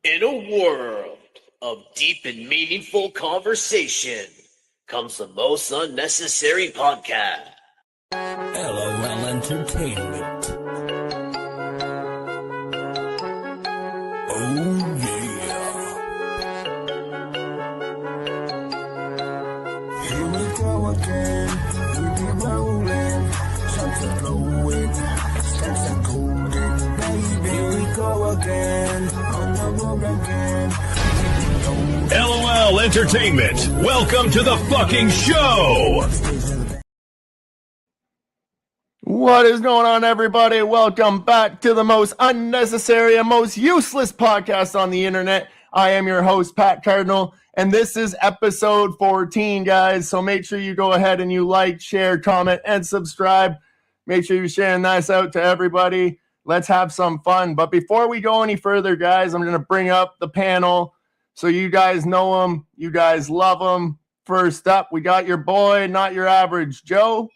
In a world of deep and meaningful conversation comes the most unnecessary podcast. LOL Entertainment. Oh yeah. Here we go again. We be rolling, something blowing, stacks are golden, baby. Here we go again, on the road again. LOL Entertainment, welcome to the fucking show! What is going on, everybody? Welcome back to the most unnecessary and most useless podcast on the internet. I am your host, Pat Cardinal, and this is episode 14, guys. So make sure you go ahead and you like, share, comment, and subscribe. Make sure you're sharing this out to everybody. Let's have some fun. But before we go any further, guys, I'm going to bring up the panel so you guys know them, you guys love them. First up, we got your boy, not your average Joe.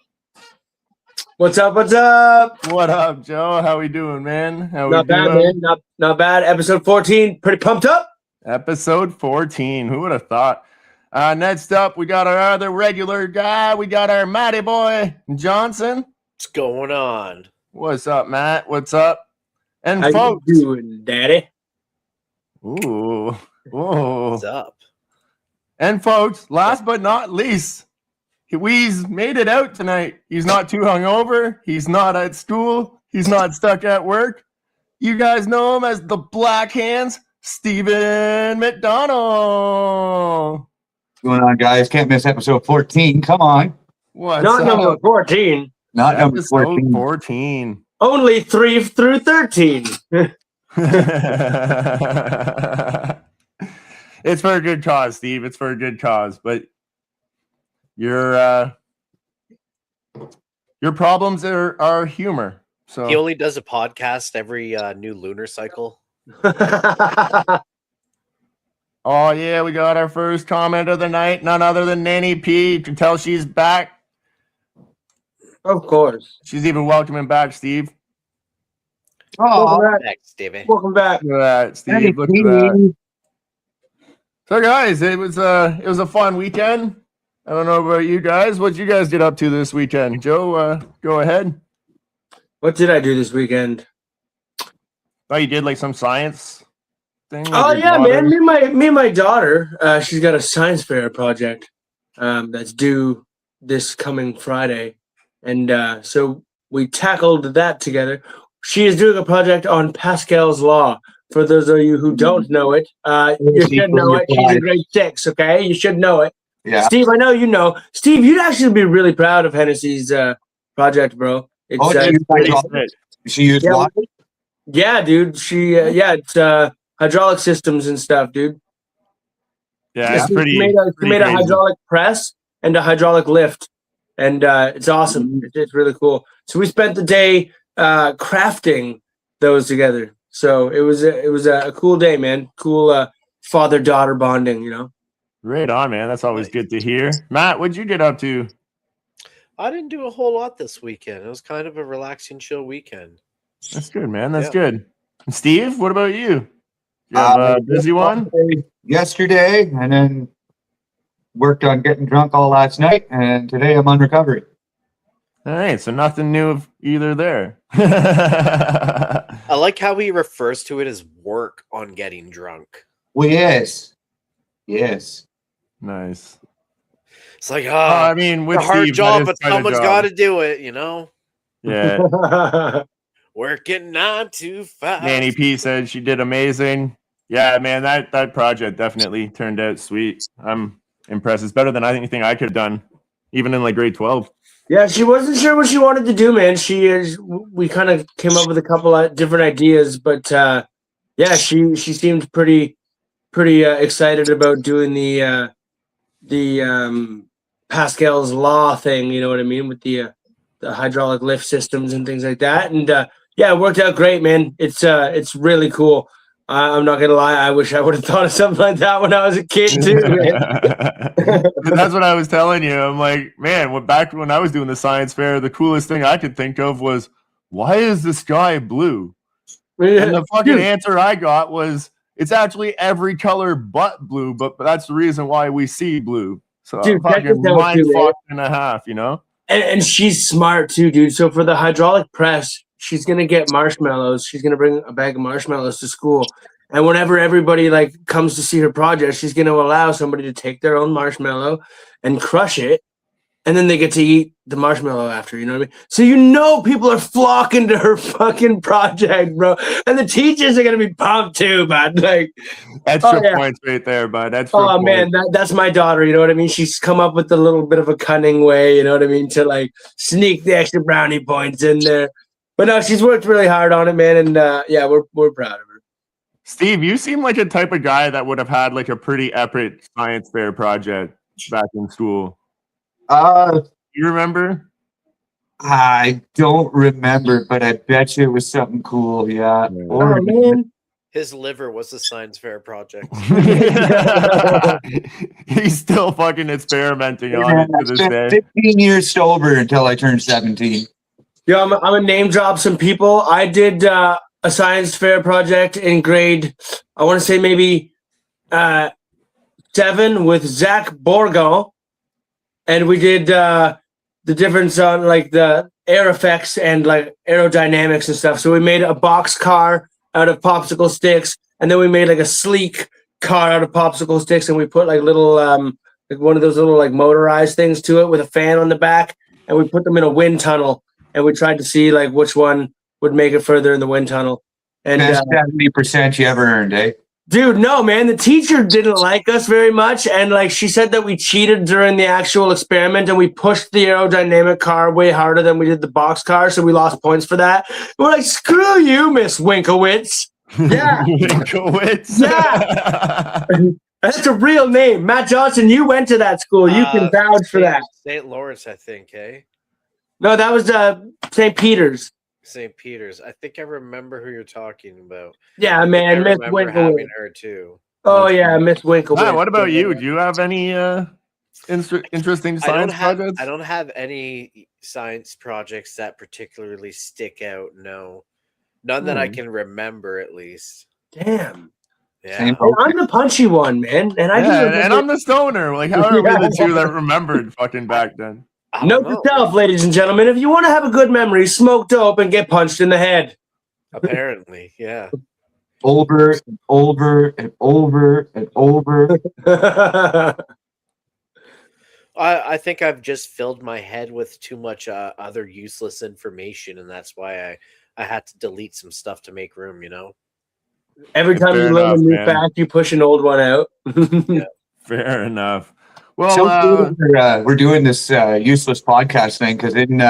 What's up? What's up? What up, Joe? How we doing, man? Not bad, man. Not bad. Episode 14. Pretty pumped up. Episode 14. Who would have thought? Next up, we got our other regular guy. We got our Matty boy, Johnson. What's going on? What's up, Matt? What's up? And How folks. you doing, Daddy? Ooh. Whoa. What's up? And folks, last but not least, we's made it out tonight. He's not too hungover. He's not at school. He's not stuck at work. You guys know him as the Black Hands, Stephen McDonald. What's going on, guys? Can't miss episode 14. Come on. What's Not up? number 14. Not number Episode 14. 14. Only 3 through 13. It's for a good cause, Steve. It's for a good cause. But your problems are humor. So He only does a podcast every new lunar cycle. oh yeah, we got our first comment of the night. None other than Nanny P. You can tell she's back. Of course. She's even welcoming back Steve. Oh, Welcome back. Next, David. Welcome back. Look at that, Steve. Look at that. So guys, it was a fun weekend. I don't know about you guys. What you guys get up to this weekend? Joe, go ahead. What did I do this weekend? Oh, you did like some science thing? with Oh your yeah, daughter? man. Me and my daughter. She's got a science fair project that's due this coming Friday, and so we tackled that together. She is doing a project on Pascal's law. For those of you who don't know it, you should know it. She's in grade 6. Okay, you should know it. yeah. Steve, I know you know. Steve, you'd actually be really proud of Hennessy's project, bro. It's Oh, she used yeah, water? yeah, dude. It's hydraulic systems and stuff, dude. Yeah, it's She pretty. made a crazy. hydraulic press and a hydraulic lift, and it's awesome. It's really cool. So we spent the day crafting those together. So it was a cool day, man. Cool father-daughter bonding, you know. Right on, man. That's always good to hear. Matt, what'd you get up to? I didn't do a whole lot this weekend. It was kind of a relaxing, chill weekend. That's good, man. That's Yeah. good. And Steve, what about you? You have a busy one? Yesterday, and then worked on getting drunk all last night, and today I'm on recovery. All right, so nothing new of either there. I like how he refers to it as work on getting drunk. Well, yes. Yes. Nice. It's like, I mean, with it's a hard Steve, job, that but is quite a someone's job. got to do it, you know? Yeah. Working 9 to 5. Nanny P said she did amazing. Yeah, man, that project definitely turned out sweet. I'm impressed. It's better than anything I could have done, even in like grade 12. Yeah, she wasn't sure what she wanted to do, man. We kind of came up with a couple of different ideas, but yeah, she seemed pretty excited about doing the Pascal's law thing. You know what I mean, with the hydraulic lift systems and things like that. And yeah, it worked out great, man. It's really cool. I'm not gonna lie. I wish I would have thought of something like that when I was a kid too. Man. That's what I was telling you. I'm like, man, back when I was doing the science fair, the coolest thing I could think of was, why is the sky blue? And the fucking answer I got was, It's actually every color but blue, but that's the reason why we see blue. So Dude, check fucking this out, mind too, man. fucked and a half, you know? And she's smart too, dude. So for the hydraulic press, she's gonna get marshmallows. She's gonna bring a bag of marshmallows to school. And whenever everybody like comes to see her project, she's gonna allow somebody to take their own marshmallow and crush it, and then they get to eat the marshmallow after. You know what I mean? So you know people are flocking to her fucking project, bro. And the teachers are gonna be pumped too, man. Like, Extra points right there, bud. oh man, that's my daughter. You know what I mean? She's come up with a little bit of a cunning way. You know what I mean, to like sneak the extra brownie points in there. But no, she's worked really hard on it, man. And yeah, we're proud of her. Steve, you seem like a type of guy that would have had like a pretty epic science fair project back in school. You remember? I don't remember, but I bet you it was something cool. Yeah. Oh man. His liver was a science fair project. He's still fucking experimenting on it to this day. 15 years sober until I turned 17. Yo, I'm gonna name drop some people. I did a science fair project in grade, I want to say maybe 7 with Zach Borgon, and we did the difference on like the air effects and like aerodynamics and stuff. So we made a box car out of popsicle sticks, and then we made like a sleek car out of popsicle sticks, and we put like little like one of those little like motorized things to it with a fan on the back, and we put them in a wind tunnel, and we tried to see like which one would make it further in the wind tunnel. And Best 70% you ever earned, eh? dude, no, man, the teacher didn't like us very much, and like she said that we cheated during the actual experiment, and we pushed the aerodynamic car way harder than we did the box car, so we lost points for that. We're like, screw you, Miss Winkowitz. Yeah. Winkowitz. Yeah. That's a real name. Matt Johnson, you went to that school. You can vouch for that. St. Lawrence, I think, eh? No, that was St. Peter's. St. Peter's. I think I remember who you're talking about. Yeah, man, Miss remember having Winkowitz. her too. Oh yeah, Miss Winkowitz. Matt, what about you? Do you have any interesting science projects? I don't have any science projects that particularly stick out. No, none that I can remember, at least. Damn. Yeah, I'm the punchy one, man, and and I'm the stoner. Like, how are we the two that remembered fucking back then? Note to self, ladies and gentlemen, if you want to have a good memory, smoke dope and get punched in the head. Apparently, yeah. Over and over and over and over. I think I've just filled my head with too much other useless information, and that's why I had to delete some stuff to make room, you know? Every time you learn a new fact, you push an old one out. Yeah. Fair enough. Well, So we're doing this useless podcast thing because in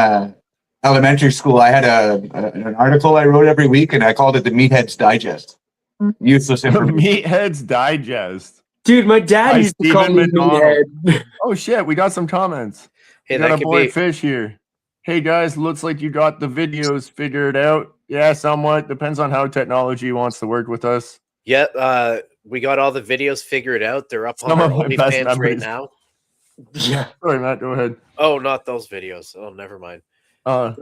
elementary school, I had an article I wrote every week, and I called it the Meatheads Digest. Useless information. Meatheads Digest. Dude, my dad used to call me Meathead. Oh shit, we got some comments. Hey, we got a boy Fish here. Hey guys, looks like you got the videos figured out. Yeah, somewhat. Depends on how technology wants to work with us. Yeah, we got all the videos figured out. They're up on our OnlyFans right now. Yeah. Sorry, Matt, go ahead. Oh, not those videos. Oh, never mind. Not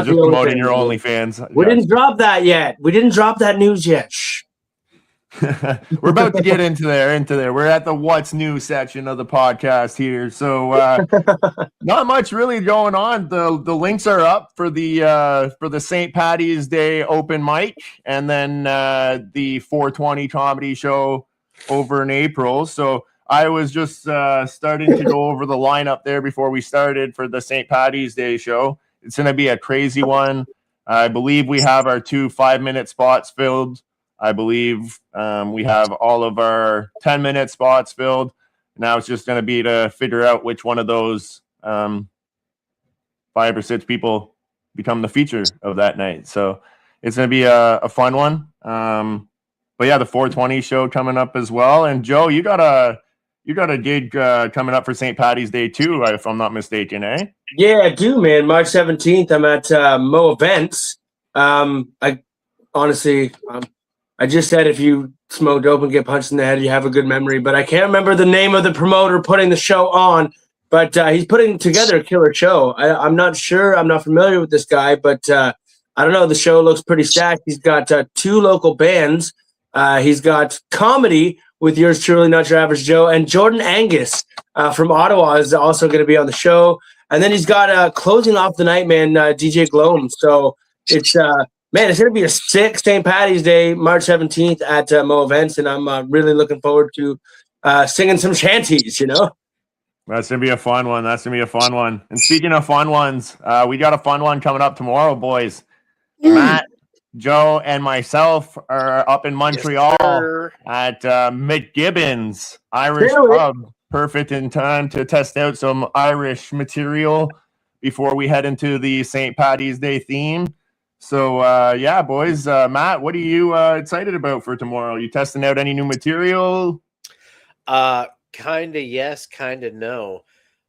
just promoting your OnlyFans. We didn't drop that yet. We didn't drop that news yet. Shh. We're about to get into there. We're at the what's new section of the podcast here. So not much really going on. The links are up for the St. Patty's Day open mic, and then the 420 comedy show over in April. So I was just starting to go over the lineup there before we started for the St. Patty's Day show. It's going to be a crazy one. I believe we have our 2 5-minute spots filled. I believe we have all of our 10-minute spots filled. Now it's just going to be to figure out which one of those 5 or 6 people become the feature of that night. So it's going to be a fun one. But yeah, the 420 show coming up as well. And Joe, you got a gig coming up for St. Patty's Day too, if I'm not mistaken, eh? Yeah, I do, man. March 17th, I'm at Mo Events. I honestly, I just said if you smoke dope and get punched in the head, you have a good memory. But I can't remember the name of the promoter putting the show on. But he's putting together a killer show. I'm not sure. I'm not familiar with this guy, but I don't know. The show looks pretty stacked. He's got 2 local bands He's got comedy with yours truly, Not Your Average Joe, and Jordan Angus from Ottawa is also going to be on the show. And then he's got closing off the night, man, DJ Gloam. So it's man, it's going to be a sick St. Patty's Day, March 17th at Mo Events, and I'm really looking forward to singing some shanties. You know. That's going to be a fun one. That's going to be a fun one. And speaking of fun ones, we got a fun one coming up tomorrow, boys. Matt, Joe, and myself are up in Montreal at McGibbon's Irish Pub. Perfect in time to test out some Irish material before we head into the St. Patty's Day theme. So, yeah, boys. Matt, what are you excited about for tomorrow? You testing out any new material? Kind of yes, kind of no.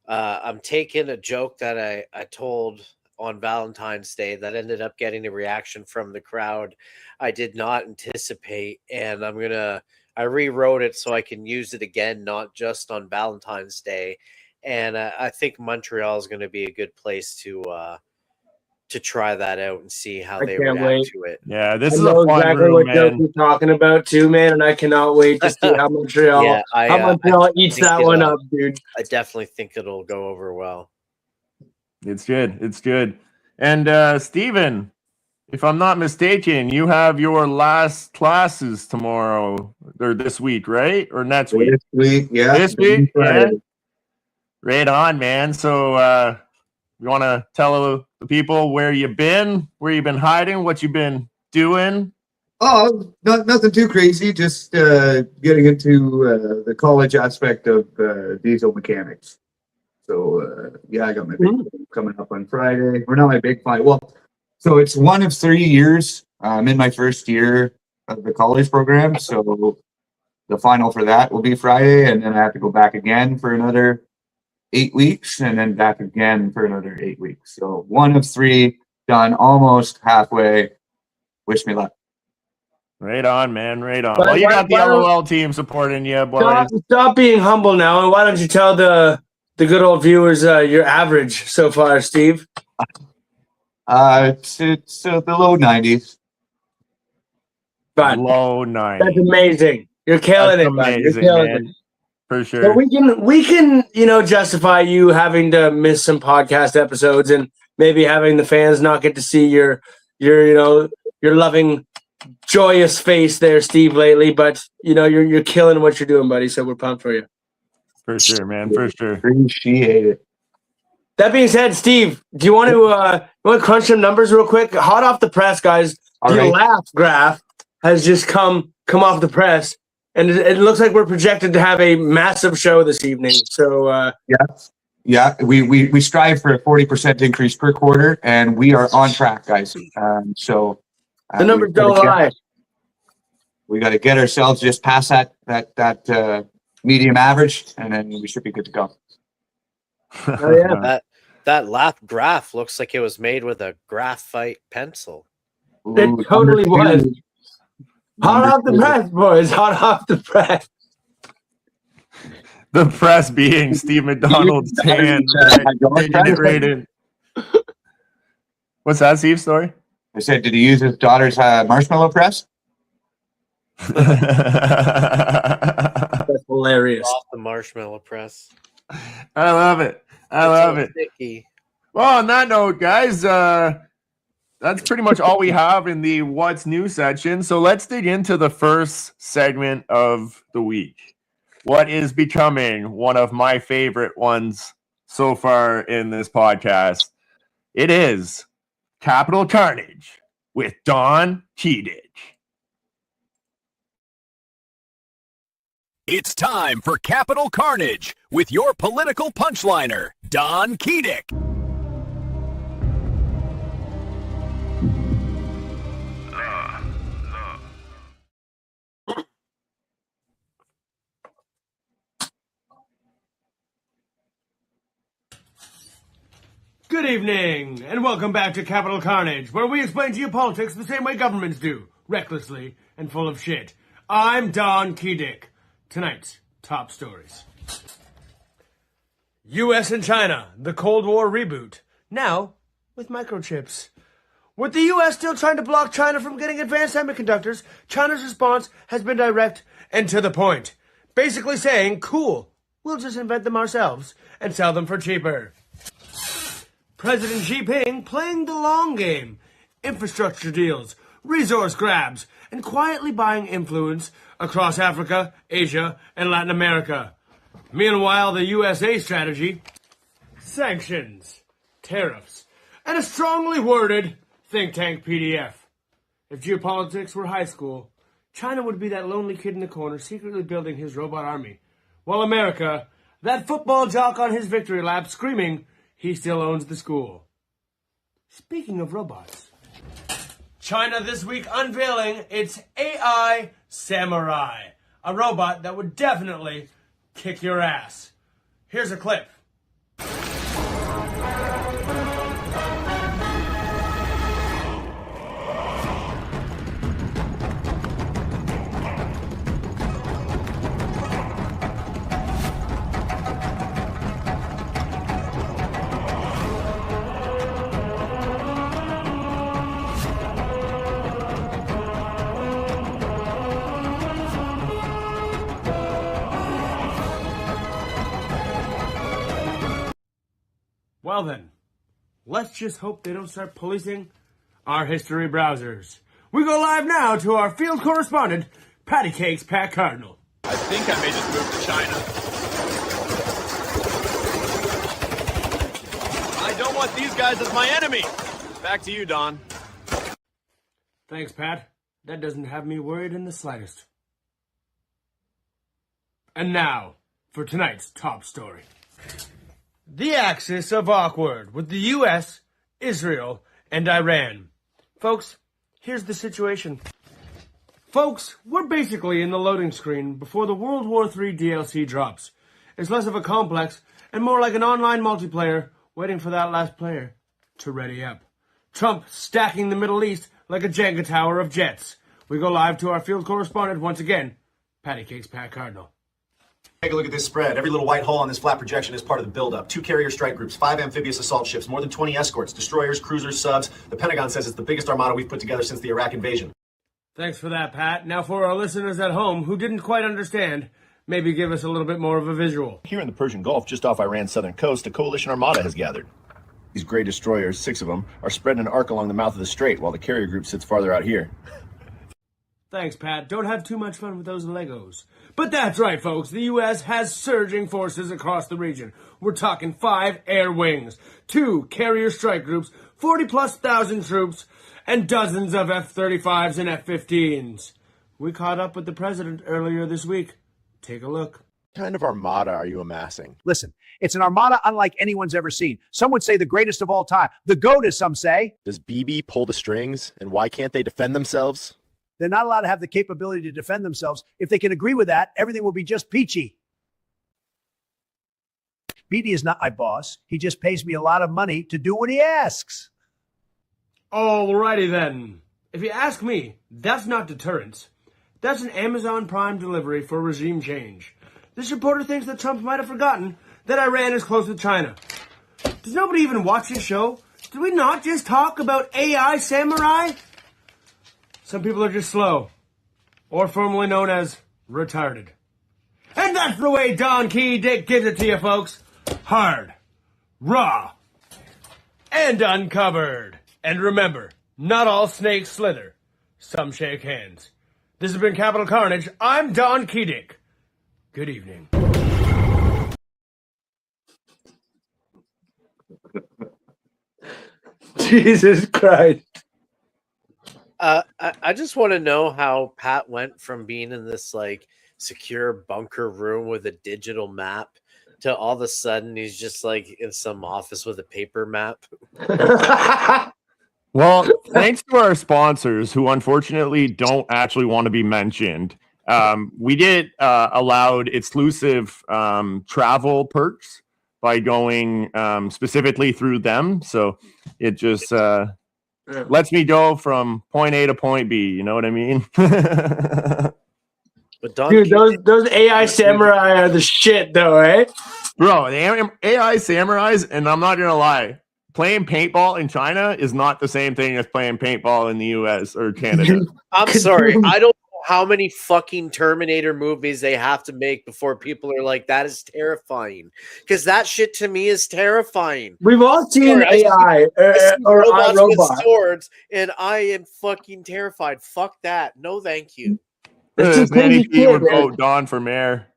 I'm taking a joke that I told on Valentine's Day that ended up getting a reaction from the crowd I did not anticipate, and I rewrote it so I can use it again, not just on Valentine's Day. And I think Montreal is going to be a good place to try that out and see how they react to it. Yeah, this is a fun exactly room, what man. Joe's talking about too, man, and I cannot wait to see how Montreal, Montreal eats that one up, dude. I definitely think it'll go over well. It's good. It's good. And Steven, if I'm not mistaken, you have your last classes tomorrow or this week, right? Or next week? This week, yeah. This week, yeah. Right on, man. So you want to tell the people where you've been hiding, what you've been doing? Oh, nothing too crazy. Just getting into the college aspect of diesel mechanics. So yeah, I got my big coming up on Friday. Or not my big fight. Well, so it's one of 3 years. I'm in my first year of the college program. So the final for that will be Friday, and then I have to go back again for another 8 weeks, and then back again for another 8 weeks. So one of 3 done, almost halfway. Wish me luck. Right on, man. Right on. Well, you got the LOL team supporting you, boys. Stop being humble now, and why don't you tell the good old viewers your average so far, Steve? It's the low 90s. But low 90s. That's amazing. You're killing it, man. You're killing it. For sure. So we can justify you having to miss some podcast episodes and maybe having the fans not get to see your loving, joyous face there, Steve, lately. But you're killing what you're doing, buddy. So we're pumped for you. For sure, man. For sure. Appreciate it. That being said, Steve, do you want to crunch some numbers real quick? Hot off the press, guys. The laugh graph has just come off the press. And it looks like we're projected to have a massive show this evening. So yeah, we strive for a 40% increase per quarter, and we are on track, guys. So the numbers don't lie. We got to get ourselves just past that medium average, and then we should be good to go. Oh yeah, that laugh graph looks like it was made with a graphite pencil. It totally was. Hot off the press, boys. Hot off the press. The press being Steve McDonald's hand. What's that, Steve? Story? I said, did he use his daughter's marshmallow press? That's hilarious. Off the marshmallow press. I love it. I love it. Sticky. Well, on that note, guys, that's pretty much all we have in the What's New section. So let's dig into the first segment of the week. What is becoming one of my favorite ones so far in this podcast? It is Capital Carnage with Don Keedick. It's time for Capital Carnage with your political punchliner, Don Keedick. Good evening, and welcome back to Capital Carnage, where we explain to you politics the same way governments do, recklessly and full of shit. I'm Don Keedick. Tonight's top stories. U.S. and China, the Cold War reboot, now with microchips. With the U.S. still trying to block China from getting advanced semiconductors, China's response has been direct and to the point. Basically saying, cool, we'll just invent them ourselves and sell them for cheaper. President Xi Jinping playing the long game. Infrastructure deals, resource grabs, and quietly buying influence across Africa, Asia, and Latin America. Meanwhile, the USA strategy, sanctions, tariffs, and a strongly worded think tank PDF. If geopolitics were high school, China would be that lonely kid in the corner secretly building his robot army, while America, that football jock on his victory lap screaming he still owns the school. Speaking of robots, China this week unveiling its AI Samurai, a robot that would definitely kick your ass. Here's a clip. Well then, let's just hope they don't start policing our history browsers. We go live now to our field correspondent, Patty Cakes Pat Cardinal. I think I may just move to China. I don't want these guys as my enemy. Back to you, Don. Thanks, Pat. That doesn't have me worried in the slightest. And now, for tonight's top story. The axis of awkward with the U.S., Israel, and Iran. Folks, here's the situation. Folks, we're basically in the loading screen before the World War III DLC drops. It's less of a complex and more like an online multiplayer waiting for that last player to ready up. Trump stacking the Middle East like a Jenga tower of jets. We go live to our field correspondent once again, Patty Cakes Pat Cardinal. Take a look at this spread. Every little white hole on this flat projection is part of the buildup. 2 carrier strike groups, 5 amphibious assault ships, more than 20 escorts, destroyers, cruisers, subs. The Pentagon says it's the biggest armada we've put together since the Iraq invasion. Thanks for that, Pat. Now for our listeners at home who didn't quite understand, maybe give us a little bit more of a visual. Here in the Persian Gulf, just off Iran's southern coast, a coalition armada has gathered. These gray destroyers, 6 of them, are spread in an arc along the mouth of the strait, while the carrier group sits farther out here. Thanks, Pat. Don't have too much fun with those Legos. But that's right, folks. The U.S. has surging forces across the region. We're talking 5 air wings, 2 carrier strike groups, 40-plus thousand troops, and dozens of F-35s and F-15s. We caught up with the president earlier this week. Take a look. What kind of armada are you amassing? Listen, it's an armada unlike anyone's ever seen. Some would say the greatest of all time. The GOAT, as some say. Does BB pull the strings, and why can't they defend themselves? They're not allowed to have the capability to defend themselves. If they can agree with that, everything will be just peachy. BD is not my boss. He just pays me a lot of money to do what he asks. Alrighty then. If you ask me, that's not deterrence. That's an Amazon Prime delivery for regime change. This reporter thinks that Trump might have forgotten that Iran is close with China. Does nobody even watch this show? Did we not just talk about AI Samurai? Some people are just slow, or formerly known as retarded. And that's the way Don Key Dick gives it to you, folks. Hard, raw, and uncovered. And remember, not all snakes slither. Some shake hands. This has been Capital Carnage. I'm Don Key Dick. Good evening. Jesus Christ. I just want to know how Pat went from being in this like secure bunker room with a digital map to all of a sudden he's just like in some office with a paper map. Well, thanks to our sponsors who unfortunately don't actually want to be mentioned. We get allowed exclusive travel perks by going specifically through them. So it just lets me go from point A to point B. You know what I mean? But Dude, those AI samurai are the shit, though, eh? Bro, the AI samurais, and I'm not gonna lie, playing paintball in China is not the same thing as playing paintball in the US or Canada. I'm sorry. I don't know how many fucking Terminator movies they have to make before people are like, that is terrifying. Because that shit to me is terrifying. We've all seen Sorry, AI I see or robots with iRobot. swords, and I am fucking terrified. Fuck that. No, thank you. That's some Manny crazy P shit, would man. vote Don for mayor.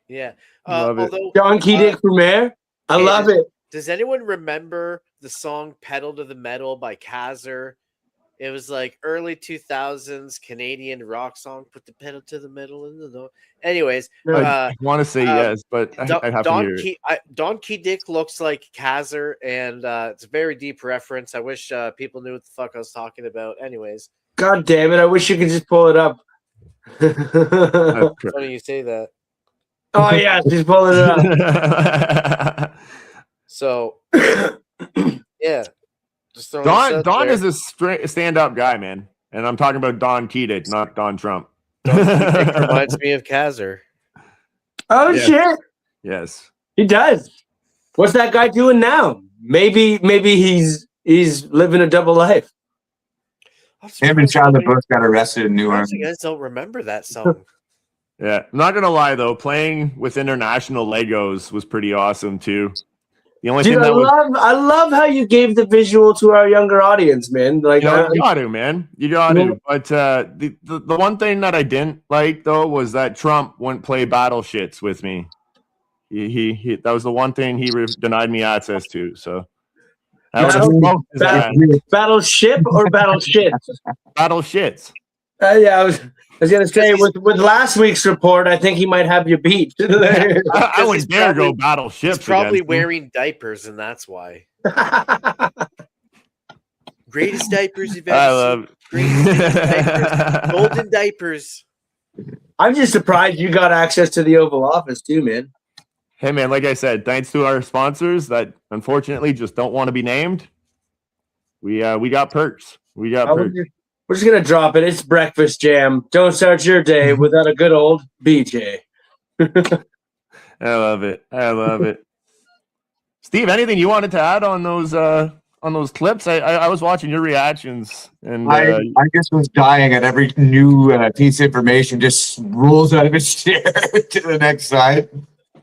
Yeah. Love it. Although, Don Keedick for mayor. I love it. does anyone remember the song Pedal to the Metal by Kazzer? It was like early 2000s Canadian rock song. Put the pedal to the metal in the door. Anyways, I want to say yes, but I have to hear it. Don Keedick looks like Kazzer, and it's a very deep reference. I wish people knew what the fuck I was talking about. Anyways, God damn it! I wish you could just pull it up. funny you say that. Oh yeah, she's pulling it up. So yeah, just Don is a stand-up guy, man, and I'm talking about Don Keedick, not Don Trump. It reminds me of Kazzer. Oh Yes. shit! Yes, He does. What's that guy doing now? Maybe he's living a double life. Him and Shia LaBeouf got arrested in New You Orleans. guys don't remember that song. yeah. I'm not gonna lie though, playing with international Legos was pretty awesome too. The only Dude, thing that I love how you gave the visual to our younger audience, man. Like, you got to, man. You got to. But the one thing that I didn't like though was that Trump wouldn't play battleships with me. He that was the one thing he denied me access to. So battleship or battleship? Battleships. Yeah, I was gonna say with last week's report, I think he might have you beat. I wouldn't dare go battleships. He's probably wearing diapers, and that's why. Greatest diapers you've ever seen. Greatest diapers. Golden diapers. I'm just surprised you got access to the Oval Office too, man. Hey, man, like I said, thanks to our sponsors that unfortunately just don't want to be named. We got perks. We got perks. We're just gonna drop it. It's breakfast jam. Don't start your day without a good old BJ. I love it. I love it. Steve, anything you wanted to add on those clips? I was watching your reactions, and I just was dying at every new piece of information. Just rolls out of his chair to the next side.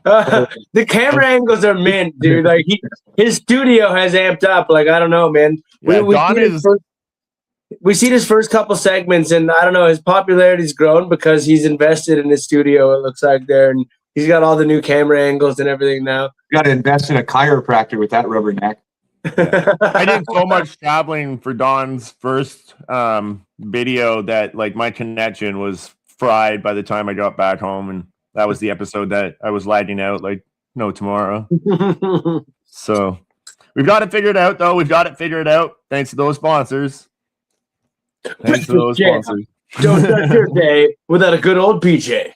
The camera angles are mint, dude. Like his studio has amped up. Like I don't know, man. Yeah, We see his first couple segments, and I don't know, his popularity's grown because he's invested in his studio. It looks like there, and he's got all the new camera angles and everything now. Got to invest in a chiropractor with that rubber neck. I did so much traveling for Don's first video that like my connection was fried by the time I got back home, and that was the episode that I was lagging out like no tomorrow. So we've got it figured out, though. We've got it figured out thanks to those sponsors. Thanks to those sponsors. Don't start your day without a good old BJ.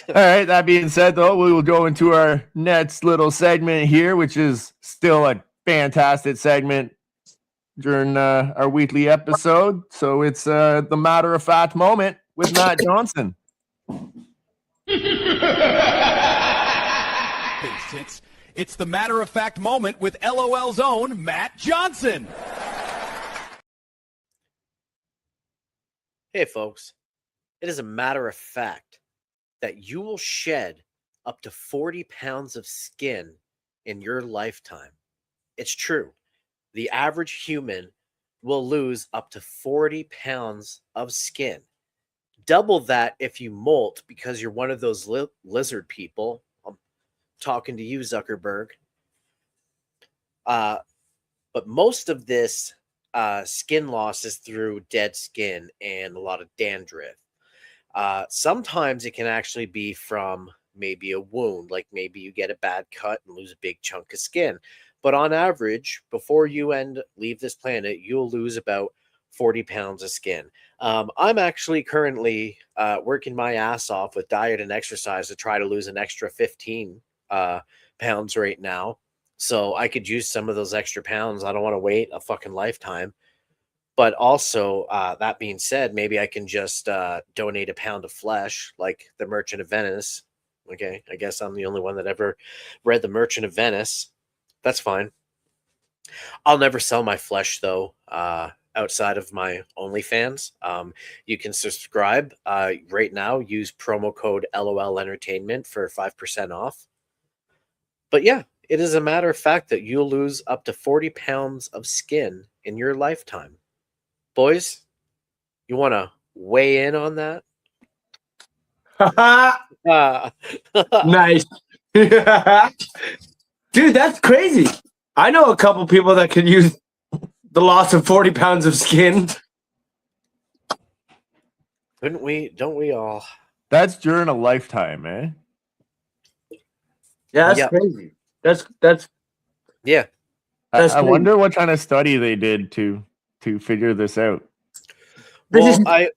All right. That being said, though, we will go into our next little segment here, which is still a fantastic segment during our weekly episode. So it's the matter of fact moment with Matt Johnson. It's the matter of fact moment with LOL's own Matt Johnson. Hey, folks. It is a matter of fact that you will shed up to 40 pounds of skin in your lifetime. It's true. The average human will lose up to 40 pounds of skin. Double that if you molt because you're one of those lizard people. I'm talking to you, Zuckerberg. But most of this skin loss is through dead skin and a lot of dandruff. Sometimes it can actually be from maybe a wound, like maybe you get a bad cut and lose a big chunk of skin. But on average, before you leave this planet, you'll lose about 40 pounds of skin. I'm actually currently working my ass off with diet and exercise to try to lose an extra 15 pounds right now. So I could use some of those extra pounds. I don't want to wait a fucking lifetime. But also, that being said, maybe I can just donate a pound of flesh like the Merchant of Venice. Okay, I guess I'm the only one that ever read the Merchant of Venice. That's fine. I'll never sell my flesh though. Outside of my OnlyFans, you can subscribe right now. Use promo code LOL Entertainment for 5% off. But yeah, it is a matter of fact that you'll lose up to 40 pounds of skin in your lifetime. Boys, you want to weigh in on that? Nice. Dude, that's crazy. I know a couple people that could use the loss of 40 pounds of skin. Couldn't we? Don't we all? That's during a lifetime, eh? Yeah, that's Yep. crazy. That's Yeah. That's I crazy. wonder what kind of study they did to figure this out. Well, you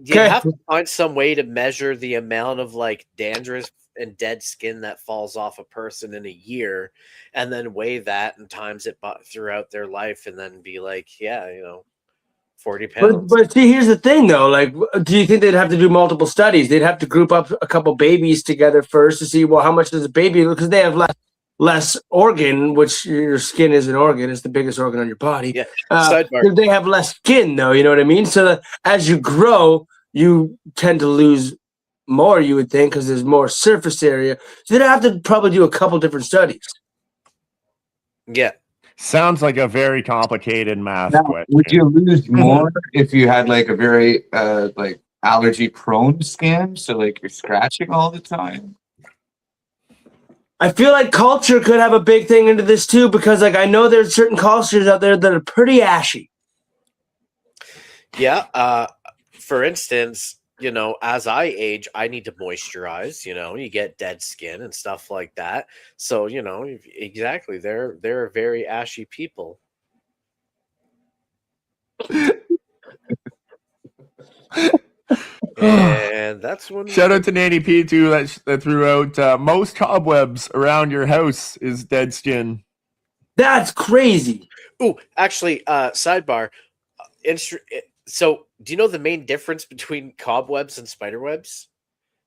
Okay. have to find some way to measure the amount of like dandruff and dead skin that falls off a person in a year, and then weigh that and times it throughout their life, and then be like, 40 pounds. But see, here's the thing, though. Like, do you think they'd have to do multiple studies? They'd have to group up a couple babies together first to see, well, how much does a baby, because they have less organ, which your skin is an organ. It's the biggest organ on your body. Yeah. Sidebar. They have less skin, though. You know what I mean? So that as you grow, you tend to lose more, you would think, because there's more surface area. So they'd have to probably do a couple different studies. Yeah. Sounds like a very complicated math Now, question. would you lose more if you had like a very like allergy prone skin? So like you're scratching all the time? I feel like culture could have a big thing into this too, because like I know there's certain cultures out there that are pretty ashy. Yeah. For instance, as I age, I need to moisturize. You get dead skin and stuff like that. So exactly, they're very ashy people. And that's when. Shout out to Nanny P too that threw out most cobwebs around your house is dead skin. That's crazy. Oh, actually, sidebar. So, do you know the main difference between cobwebs and spider webs?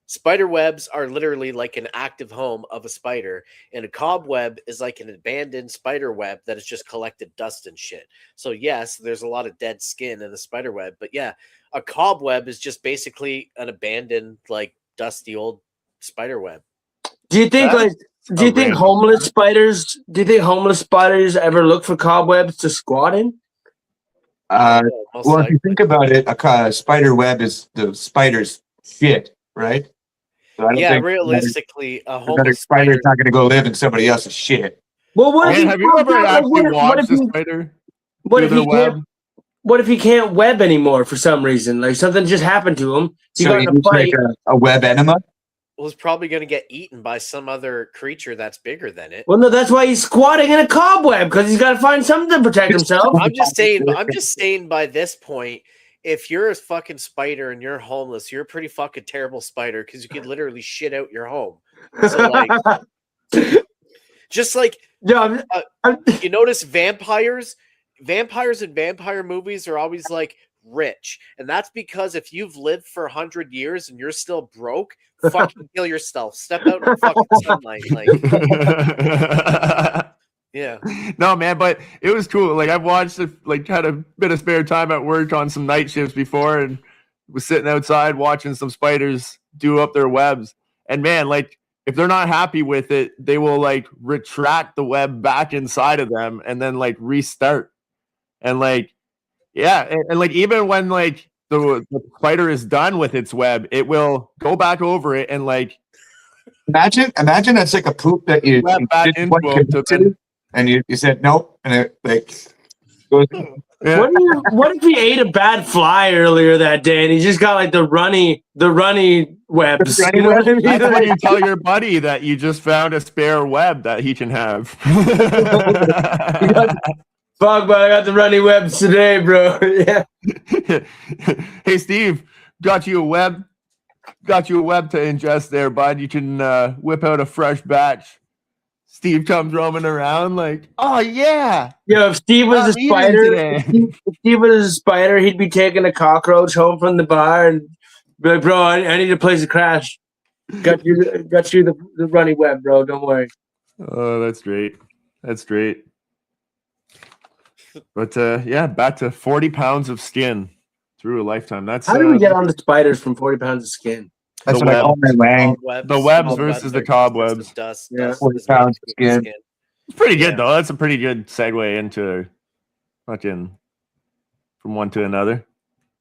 Spider webs are literally like an active home of a spider, and a cobweb is like an abandoned spider web that has just collected dust and shit. So, yes, there's a lot of dead skin in a spider web, but yeah, a cobweb is just basically an abandoned, like dusty old spider web. Do you think do you think homeless spiders ever look for cobwebs to squat in? Well, if you think about it, a spider web is the spider's shit, right? So I don't think realistically, a the homeless spider's not going to go live in somebody else's shit. Well, what if have you ever actually watched a spider? What if he can't web anymore for some reason? Like something just happened to him. He So got he in a needs fight. like a web enema? was probably going to get eaten by some other creature that's bigger than it. Well, no, that's why he's squatting in a cobweb, because he's got to find something to protect himself. I'm just saying by this point, if you're a fucking spider and you're homeless, you're a pretty fucking terrible spider, because you could literally shit out your home. So like, just like, you notice vampires in vampire movies are always like rich, and that's because if you've lived for 100 years and you're still broke, fucking kill yourself, step out in the fucking sunlight, like. Yeah. No, man, but it was cool. Like I've watched it, like had a bit of spare time at work on some night shifts before, and was sitting outside watching some spiders do up their webs. And man, like if they're not happy with it, they will like retract the web back inside of them and then like restart. And like, yeah, and like even when like the spider is done with its web, it will go back over it and like imagine that's like a poop that you back didn't want into to, and you said nope, and it like goes. Yeah. What if he ate a bad fly earlier that day and he just got like the runny webs? You know what I mean? That's when you tell your buddy that you just found a spare web that he can have. Fuck, but I got the runny webs today, bro. Yeah. Hey, Steve, got you a web to ingest there, bud. You can whip out a fresh batch. Steve comes roaming around like, oh yeah. Yo, if Steve was a spider, he'd be taking a cockroach home from the bar and be like, bro, I need a place to crash. Got you the runny web, bro. Don't worry. Oh, that's great. That's great. But yeah, back to 40 pounds of skin through a lifetime. That's How do we get on the spiders from 40 pounds of skin? That's The what I call my wang. the webs versus the cobwebs. Dust, Yeah. dust 40 is what pounds of keeps the skin. It's pretty good Yeah. though. That's a pretty good segue into fucking from one to another.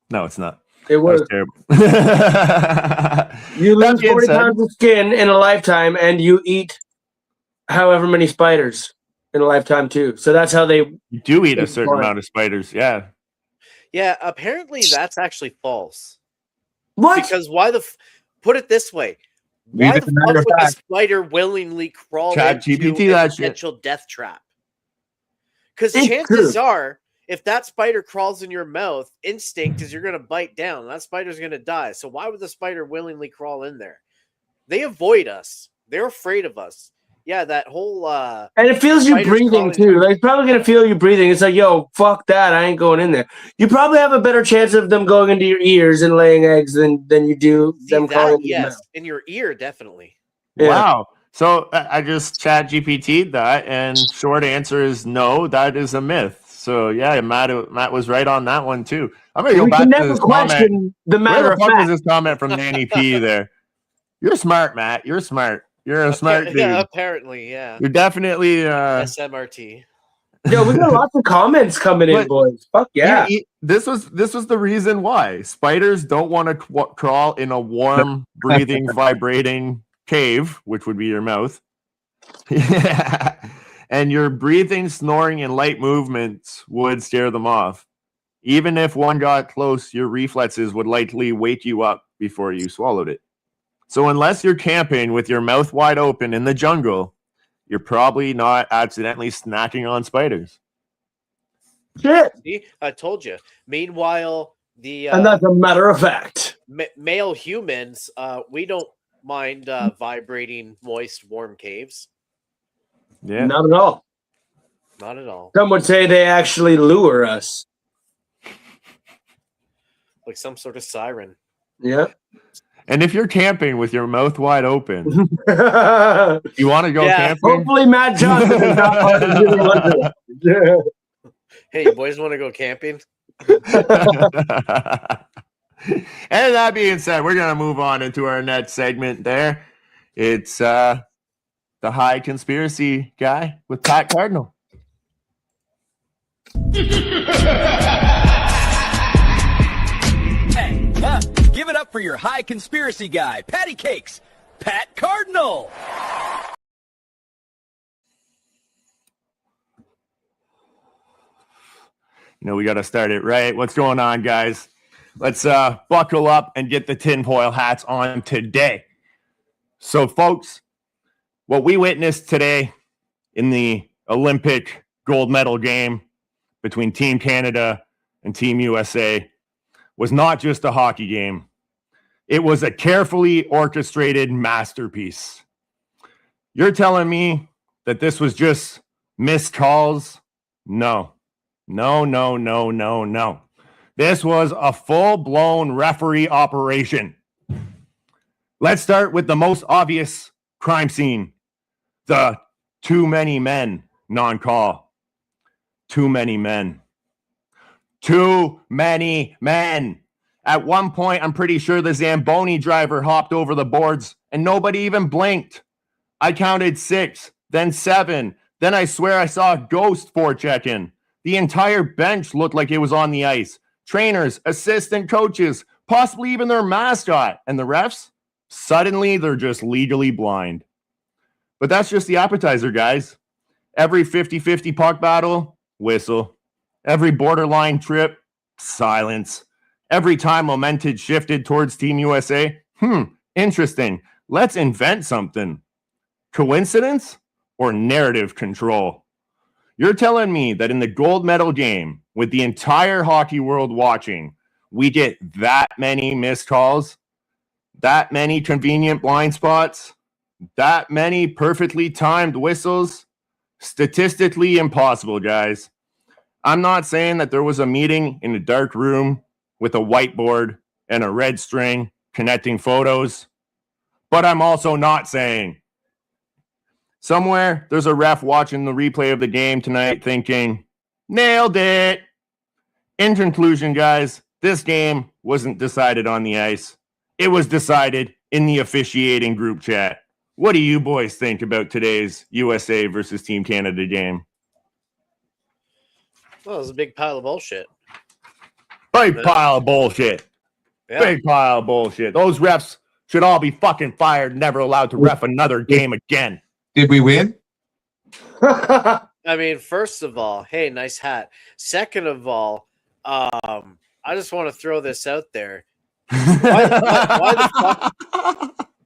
No, it's not. It That was was. terrible. You That lose being 40 said- pounds of skin in a lifetime, and you eat however many spiders in a lifetime too. So that's how they. You do eat a It's certain fine. amount of spiders. Yeah. Yeah, apparently that's actually false. What? Because put it this way. Leave Why it the a matter fuck of would the fact. spider willingly crawl Chat into GPT a that shit. potential death trap? Because It's chances true. are, if that spider crawls in your mouth, instinct is you're going to bite down. That spider's going to die. So why would the spider willingly crawl in there? They avoid us. They're afraid of us. Yeah, that whole And it feels you spiders breathing crawling too. Like, it's probably gonna feel you breathing. It's like, yo, fuck that. I ain't going in there. You probably have a better chance of them going into your ears and laying eggs than you do See them that, crawling in your yes, mouth. in your ear, definitely. Yeah. Wow. So I just chat GPT'd that, and short answer is no, that is a myth. So yeah, Matt was right on that one too. I'm gonna go We back can to never this comment. question the Where matter the of fuck was fact. this comment from Nanny P there? You're smart, Matt. You're smart. You're a smart dude. Yeah, apparently, yeah. You're definitely SMRT. Yo, we got lots of comments coming in, But- boys. Fuck yeah. This was the reason why spiders don't want to crawl in a warm, breathing, vibrating cave, which would be your mouth. And your breathing, snoring, and light movements would scare them off. Even if one got close, your reflexes would likely wake you up before you swallowed it. So unless you're camping with your mouth wide open in the jungle, you're probably not accidentally snacking on spiders. Shit. See, I told you. Meanwhile, the And that's a matter of fact. male humans, we don't mind vibrating, moist, warm caves. Yeah. Not at all. Not at all. Some would say they actually lure us. Like some sort of siren. Yeah. And if you're camping with your mouth wide open, Hopefully you want to go camping? Matt Johnson is not part yeah. Hey, you boys want to go camping? And that being said, we're gonna move on into our next segment there. It's the high conspiracy guy with Pat Cardinal. Give it up for your high conspiracy guy, Patty Cakes, Pat Cardinal. You know, we got to start it right. What's going on, guys? Let's buckle up and get the tinfoil hats on today. So, folks, what we witnessed today in the Olympic gold medal game between Team Canada and Team USA was not just a hockey game. It was a carefully orchestrated masterpiece. You're telling me that this was just missed calls? No. No. This was a full-blown referee operation. Let's start with the most obvious crime scene. The too many men non-call. Too many men. Too many men. At one point, I'm pretty sure the Zamboni driver hopped over the boards and nobody even blinked. I counted 6, then 7. Then I swear I saw a ghost forechecking. The entire bench looked like it was on the ice. Trainers, assistant coaches, possibly even their mascot. And the refs? Suddenly, they're just legally blind. But that's just the appetizer, guys. Every 50-50 puck battle, whistle. Every borderline trip, silence. Every time momentum shifted towards Team USA, interesting. Let's invent something. Coincidence or narrative control? You're telling me that in the gold medal game, with the entire hockey world watching, we get that many missed calls, that many convenient blind spots, that many perfectly timed whistles? Statistically impossible, guys. I'm not saying that there was a meeting in a dark room with a whiteboard and a red string connecting photos, but I'm also not saying somewhere there's a ref watching the replay of the game tonight thinking, Nailed it. In conclusion, guys, this game wasn't decided on the ice. It was decided in the officiating group chat. What do you boys think about today's USA versus Team Canada game? Well, it was a big pile of bullshit. Big pile of bullshit. Yeah. Big pile of bullshit. Those refs should all be fucking fired, never allowed to ref another game again. Did we win? I mean, first of all, hey, nice hat. Second of all, I just want to throw this out there.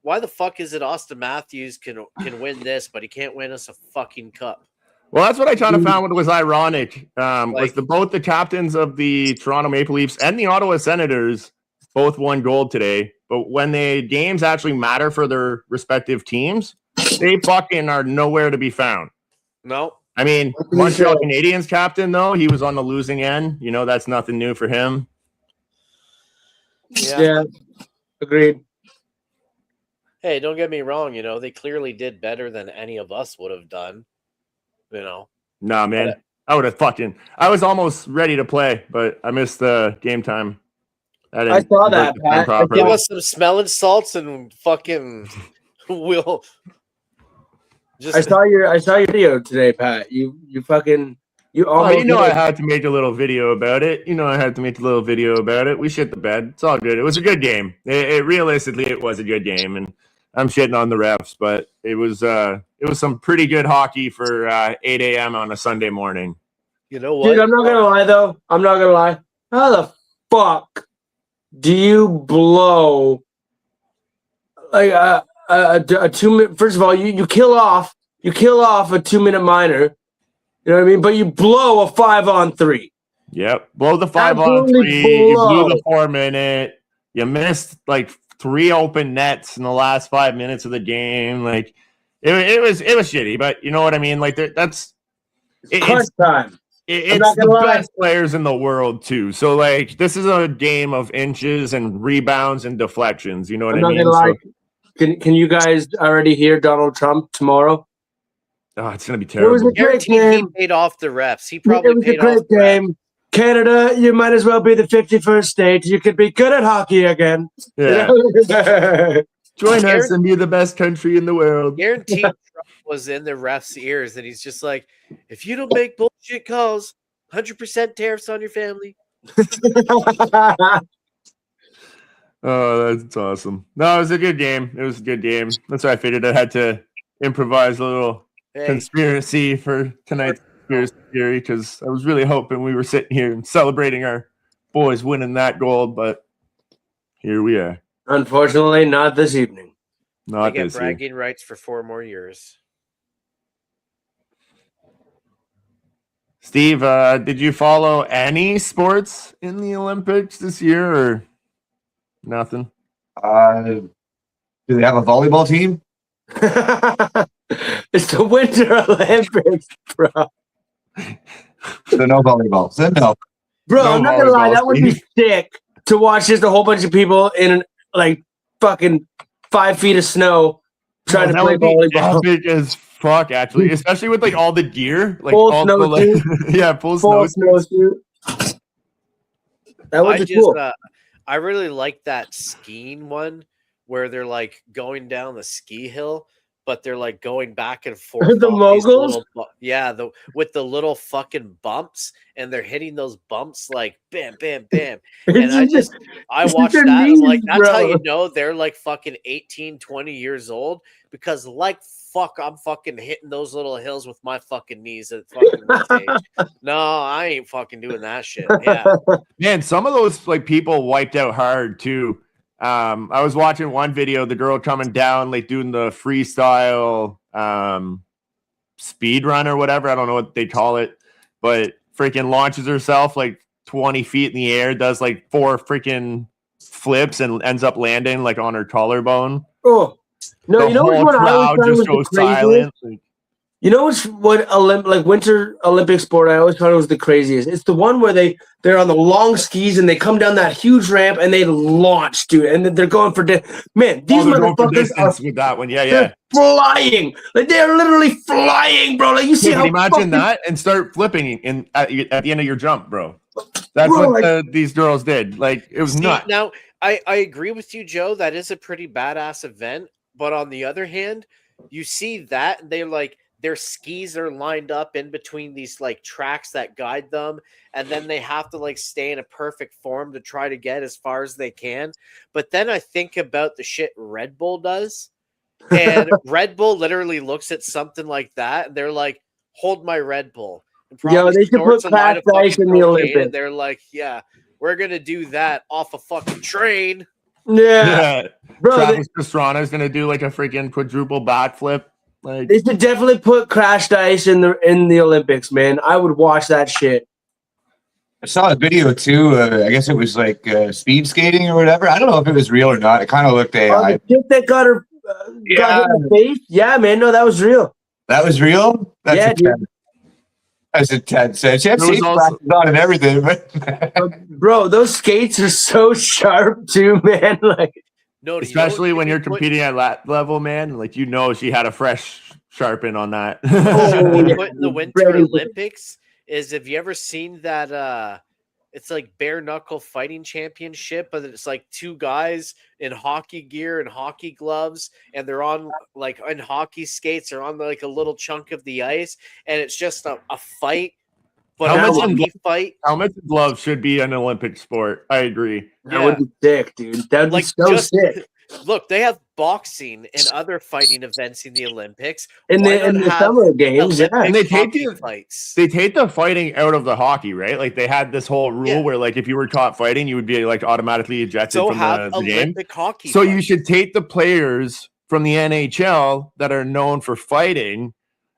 Why the fuck is it Austin Matthews can win this, but he can't win us a fucking cup? Well, that's what I kind of found was ironic. Was both the captains of the Toronto Maple Leafs and the Ottawa Senators both won gold today. But when the games actually matter for their respective teams, they fucking are nowhere to be found. No. I mean, Montreal Canadiens captain, though, he was on the losing end. You know, that's nothing new for him. Yeah. Agreed. Hey, don't get me wrong. You know, they clearly did better than any of us would have done. You know. Nah, man. I was almost ready to play, but I missed the game time. I saw that, Pat. Give us some smelling salts and fucking we'll just. I saw your video today, Pat. You almost. I had to make a little video about it. We shit the bed. It's all good. It was a good game. Realistically, it was a good game, and I'm shitting on the refs, but it was some pretty good hockey for 8 a.m. on a Sunday morning. You know what? Dude, I'm not gonna lie though. How the fuck do you blow like a 2 minute? First of all, you kill off a 2-minute minor. You know what I mean? But you blow a 5-on-3. Yep, blow the 5-on-3. You blew the 4-minute. You missed like 3 open nets in the last 5 minutes of the game. Like it was shitty, but you know what I mean? Like it's crunch time. It's the best players in the world too. So like this is a game of inches and rebounds and deflections. You know what I mean? Gonna lie. Can you guys already hear Donald Trump tomorrow? Oh, it's gonna be terrible. It was a great game. He paid off the refs. He probably paid off the game. Canada, you might as well be the 51st state. You could be good at hockey again. Yeah. Join us and be the best country in the world. Guaranteed Trump was in the ref's ears, and he's just like, if you don't make bullshit calls, 100% tariffs on your family. Oh, that's awesome. No, it was a good game. That's why I figured I had to improvise a little conspiracy for tonight's conspiracy theory, because I was really hoping we were sitting here and celebrating our boys winning that gold, but here we are. Unfortunately, not this evening. They get bragging rights for 4 more years. Steve, did you follow any sports in the Olympics this year or nothing? Do they have a volleyball team? It's the Winter Olympics, bro. So no volleyball. So no. Bro, I'm not gonna lie, that would be sick to watch just a whole bunch of people in like fucking 5 feet of snow trying to play volleyball. Epic as fuck, actually, especially with like all the gear, like full all snowsuit. full snowsuit. That would be cool. I really like that skiing one where they're like going down the ski hill, but they're like going back and forth. The moguls? With the little fucking bumps, and they're hitting those bumps like bam, bam, bam. And I watched that. And like, that's how you know they're like fucking 18, 20 years old, because like fuck, I'm fucking hitting those little hills with my fucking knees at fucking this age. No, I ain't fucking doing that shit. Yeah. Man, some of those like people wiped out hard too. I was watching one video, the girl coming down, like doing the freestyle speed run or whatever. I don't know what they call it, but freaking launches herself like 20 feet in the air, does like 4 freaking flips and ends up landing like on her collarbone. Oh, no, you know what I was just goes silent. You know what like Winter Olympic sport I always thought it was the craziest. It's the one where they're on the long skis and they come down that huge ramp and they launch, dude, and then they're going for man. These they're going for motherfuckers are distance with that one. Yeah, they're yeah. flying, like they're literally flying, bro. Like you see Yeah, how imagine that and start flipping at the end of your jump, bro. That's Bro, what these girls did. Like it was nuts. Now, I agree with you, Joe. That is a pretty badass event. But on the other hand, you see that and they're like their skis are lined up in between these like tracks that guide them, and then they have to like stay in a perfect form to try to get as far as they can. But then I think about the shit Red Bull does, and Red Bull literally looks at something like that and they're like, "Hold my Red Bull." Yo, they should put crash ice in the Olympics. And they're like, "Yeah, we're gonna do that off a fucking train." Yeah, bro. Travis Pastrana's gonna do like a freaking quadruple backflip. Like they should definitely put crashed ice in the Olympics, man. I would watch that shit. I saw a video too. I guess it was like speed skating or whatever. I don't know if it was real or not. It kind of looked AI. The chick that got her got hit in the face. Yeah, man. No, that was real. That was real. That's yeah, dude. As a Ted said, she had safety glasses on and everything. But bro, those skates are so sharp too, man. Like, no, especially when you're competing at that level, man. Like she had a fresh sharpen on that. Put in the Winter Olympics is, have you ever seen that? It's like bare knuckle fighting championship, but it's like two guys in hockey gear and hockey gloves, and they're on like in hockey skates or on like a little chunk of the ice, and it's just a fight. But helmets and gloves should be an Olympic sport. I agree. That would be sick, dude. That would be so sick. Look, they have boxing and other fighting events in the Olympics. In the summer games, yeah. And they take the fighting out of the hockey, right? Like they had this whole rule where like if you were caught fighting, you would be like automatically ejected from the game. Hockey so you should take the players from the NHL that are known for fighting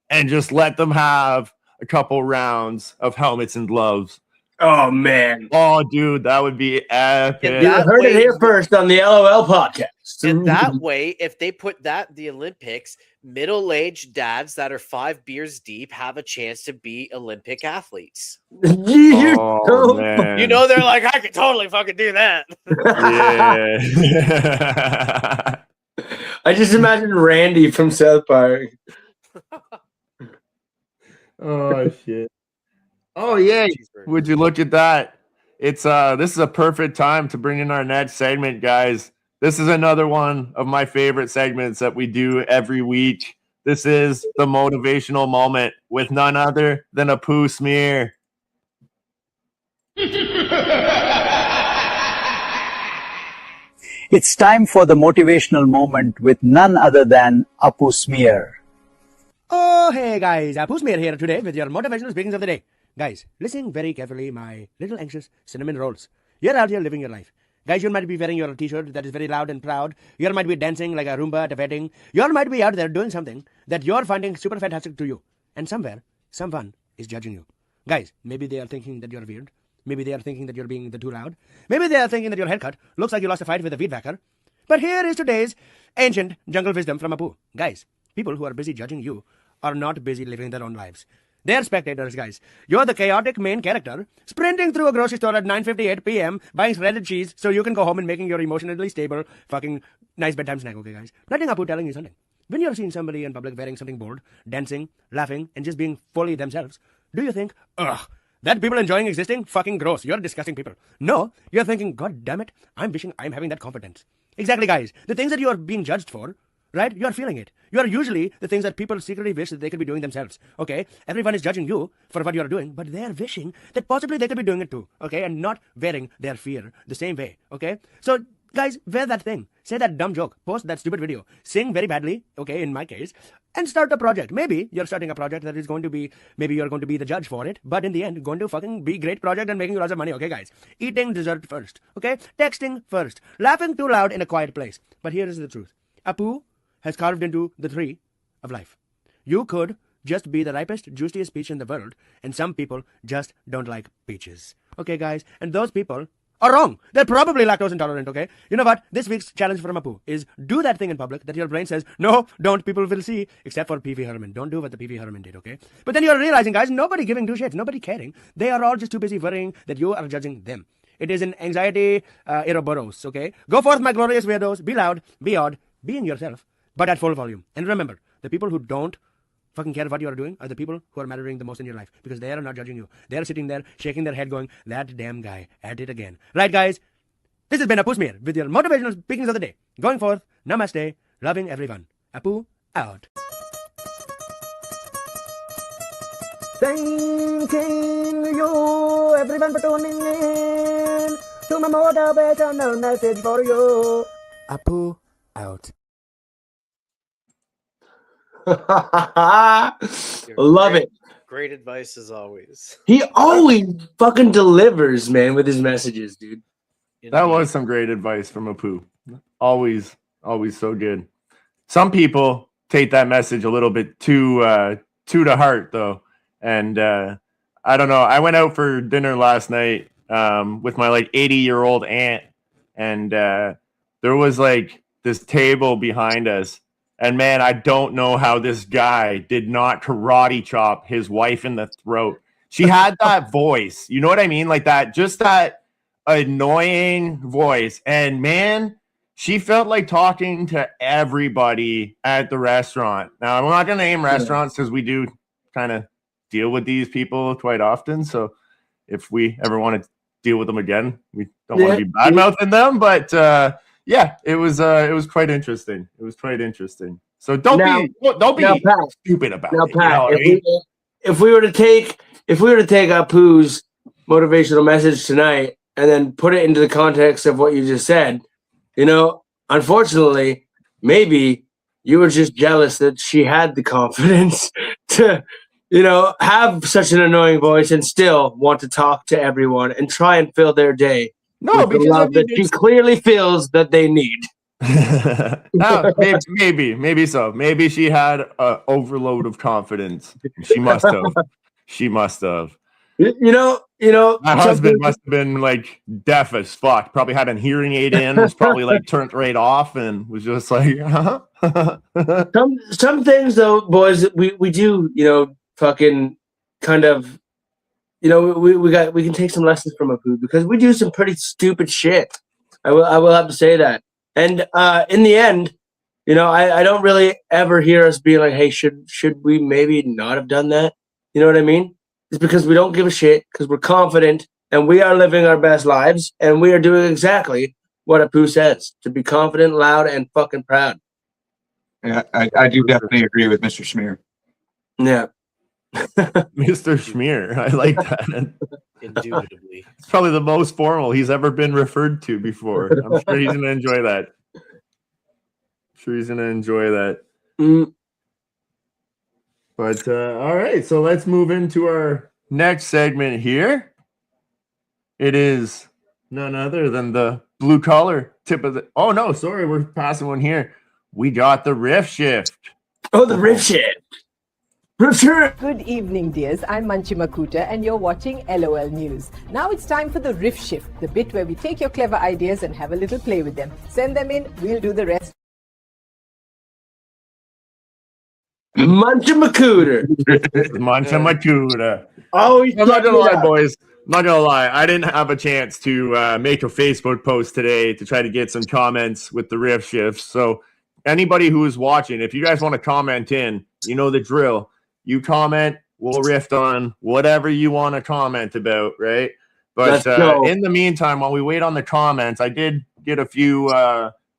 and just let them have a couple rounds of helmets and gloves. Oh man! Oh, dude, that would be epic. You heard it here first on the LOL podcast. And that way, if they put that in the Olympics, middle-aged dads that are 5 beers deep have a chance to be Olympic athletes. You know, they're like, I could totally fucking do that. Yeah. I just imagine Randy from South Park. Oh shit. Oh yeah, would you look at that? It's this is a perfect time to bring in our next segment, guys. This is another one of my favorite segments that we do every week. This is the motivational moment with none other than a poo smear. It's time for the motivational moment with none other than Apu Smear. Oh, hey guys, Apu Smear here today with your motivational speakings of the day. Guys, listen very carefully, my little anxious cinnamon rolls. You're out here living your life. Guys, you might be wearing your t-shirt that is very loud and proud. You might be dancing like a Roomba at a wedding. You might be out there doing something that you're finding super fantastic to you. And somewhere, someone is judging you. Guys, maybe they are thinking that you're weird. Maybe they are thinking that you're being too loud. Maybe they are thinking that your haircut looks like you lost a fight with a weed whacker. But here is today's ancient jungle wisdom from Apu. Guys, people who are busy judging you are not busy living their own lives. They're spectators, guys. You're the chaotic main character, sprinting through a grocery store at 9:58 p.m., buying shredded cheese so you can go home and making your emotionally stable, fucking nice bedtime snack, okay, guys? Nothing Apu telling you something. When you're seeing somebody in public wearing something bold, dancing, laughing, and just being fully themselves, do you think, ugh, that people enjoying existing? Fucking gross. You're disgusting people. No, you're thinking, God damn it, I'm wishing I'm having that confidence. Exactly, guys. The things that you are being judged for, right? You are feeling it. You are usually the things that people secretly wish that they could be doing themselves. Okay? Everyone is judging you for what you are doing, but they are wishing that possibly they could be doing it too. Okay? And not wearing their fear the same way. Okay? So, guys, wear that thing. Say that dumb joke. Post that stupid video. Sing very badly, okay, in my case, and start a project. Maybe you're starting a project that is going to be, maybe you're going to be the judge for it, but in the end, going to fucking be great project and making lots of money, okay, guys? Eating dessert first, okay? Texting first. Laughing too loud in a quiet place. But here is the truth. Apu has carved into the tree of life. You could just be the ripest, juiciest peach in the world, and some people just don't like peaches. Okay, guys? And those people are wrong. They're probably lactose intolerant, okay? You know what? This week's challenge from Apu is do that thing in public that your brain says, no, don't, people will see, except for P.V. Herman. Don't do what the P.V. Herman did, okay? But then you're realizing, guys, nobody giving two shits, nobody caring. They are all just too busy worrying that you are judging them. It is an anxiety Ouroboros, okay? Go forth, my glorious weirdos. Be loud, be odd, being yourself, but at full volume. And remember, the people who don't fucking care what you are doing are the people who are mattering the most in your life, because they are not judging you. They are sitting there shaking their head going, that damn guy at it again. Right, guys? This has been Apu Smear with your motivational speakings of the day. Going forth, namaste, loving everyone. Apu out. Thanking you everyone for tuning in to my motivational message for you. Apu out. Love it. Great advice as always. He always fucking delivers, man, with his messages, dude. That was some great advice from Apu. Always so good. Some people take that message a little bit too to heart, though. And I don't know. I went out for dinner last night with my 80-year-old aunt, and there was this table behind us. And man, I don't know how this guy did not karate chop his wife in the throat. She had that voice, you know what I mean? That annoying voice. And man, she felt like talking to everybody at the restaurant. Now, I'm not going to name restaurants because we do kind of deal with these people quite often. So if we ever want to deal with them again, we don't want to be bad-mouthing them. But yeah, it was quite interesting. It was quite interesting. So don't be Pat, stupid about now, it. Pat, if we were to take Apu's motivational message tonight and then put it into the context of what you just said, unfortunately, maybe you were just jealous that she had the confidence to, have such an annoying voice and still want to talk to everyone and try and fill their day. No, because the love that she clearly feels that they need. No, maybe so. Maybe she had an overload of confidence. She must have. My husband must have been deaf as fuck. Probably had a hearing aid in. Was probably turned right off and was just some things though, boys. We do fucking kind of. We can take some lessons from Apu because we do some pretty stupid shit. I will have to say that. And in the end, I don't really ever hear us be like, hey, should we maybe not have done that? You know what I mean? It's because we don't give a shit, because we're confident and we are living our best lives and we are doing exactly what Apu says, to be confident, loud, and fucking proud. Yeah, I do definitely agree with Mr. Schmear. Yeah. Mr. Schmear. I like that. Indubitably. It's probably the most formal he's ever been referred to before. I'm sure he's going to enjoy that. But all right, so let's move into our next segment here. It is none other than the blue collar tip of the... Oh, no, sorry, we're passing one here. We got the riff shift. Oh, the riff shift. Good evening, dears. I'm Manchi Makuta, and you're watching LOL News. Now it's time for the riff shift, the bit where we take your clever ideas and have a little play with them. Send them in, we'll do the rest. Manchi Makuta. Oh, I'm not gonna lie, boys. I'm not gonna lie. I didn't have a chance to make a Facebook post today to try to get some comments with the riff shifts. So anybody who is watching, if you guys want to comment in, you know the drill. You comment, we'll riff on whatever you want to comment about, right? But in the meantime, while we wait on the comments, I did get a few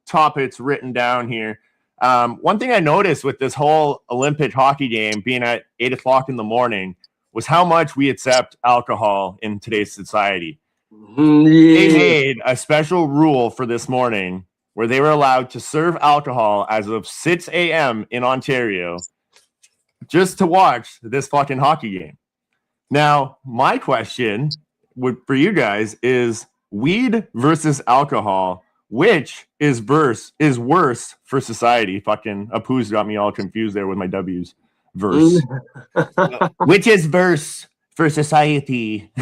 topics written down here. One thing I noticed with this whole Olympic hockey game being at 8 o'clock in the morning was how much we accept alcohol in today's society. They made a special rule for this morning where they were allowed to serve alcohol as of 6 a.m. in Ontario just to watch this fucking hockey game. Now, my question for you guys is weed versus alcohol. Which is worse for society? Fucking Apu's got me all confused there with my W's. Verse. Which is worse for society?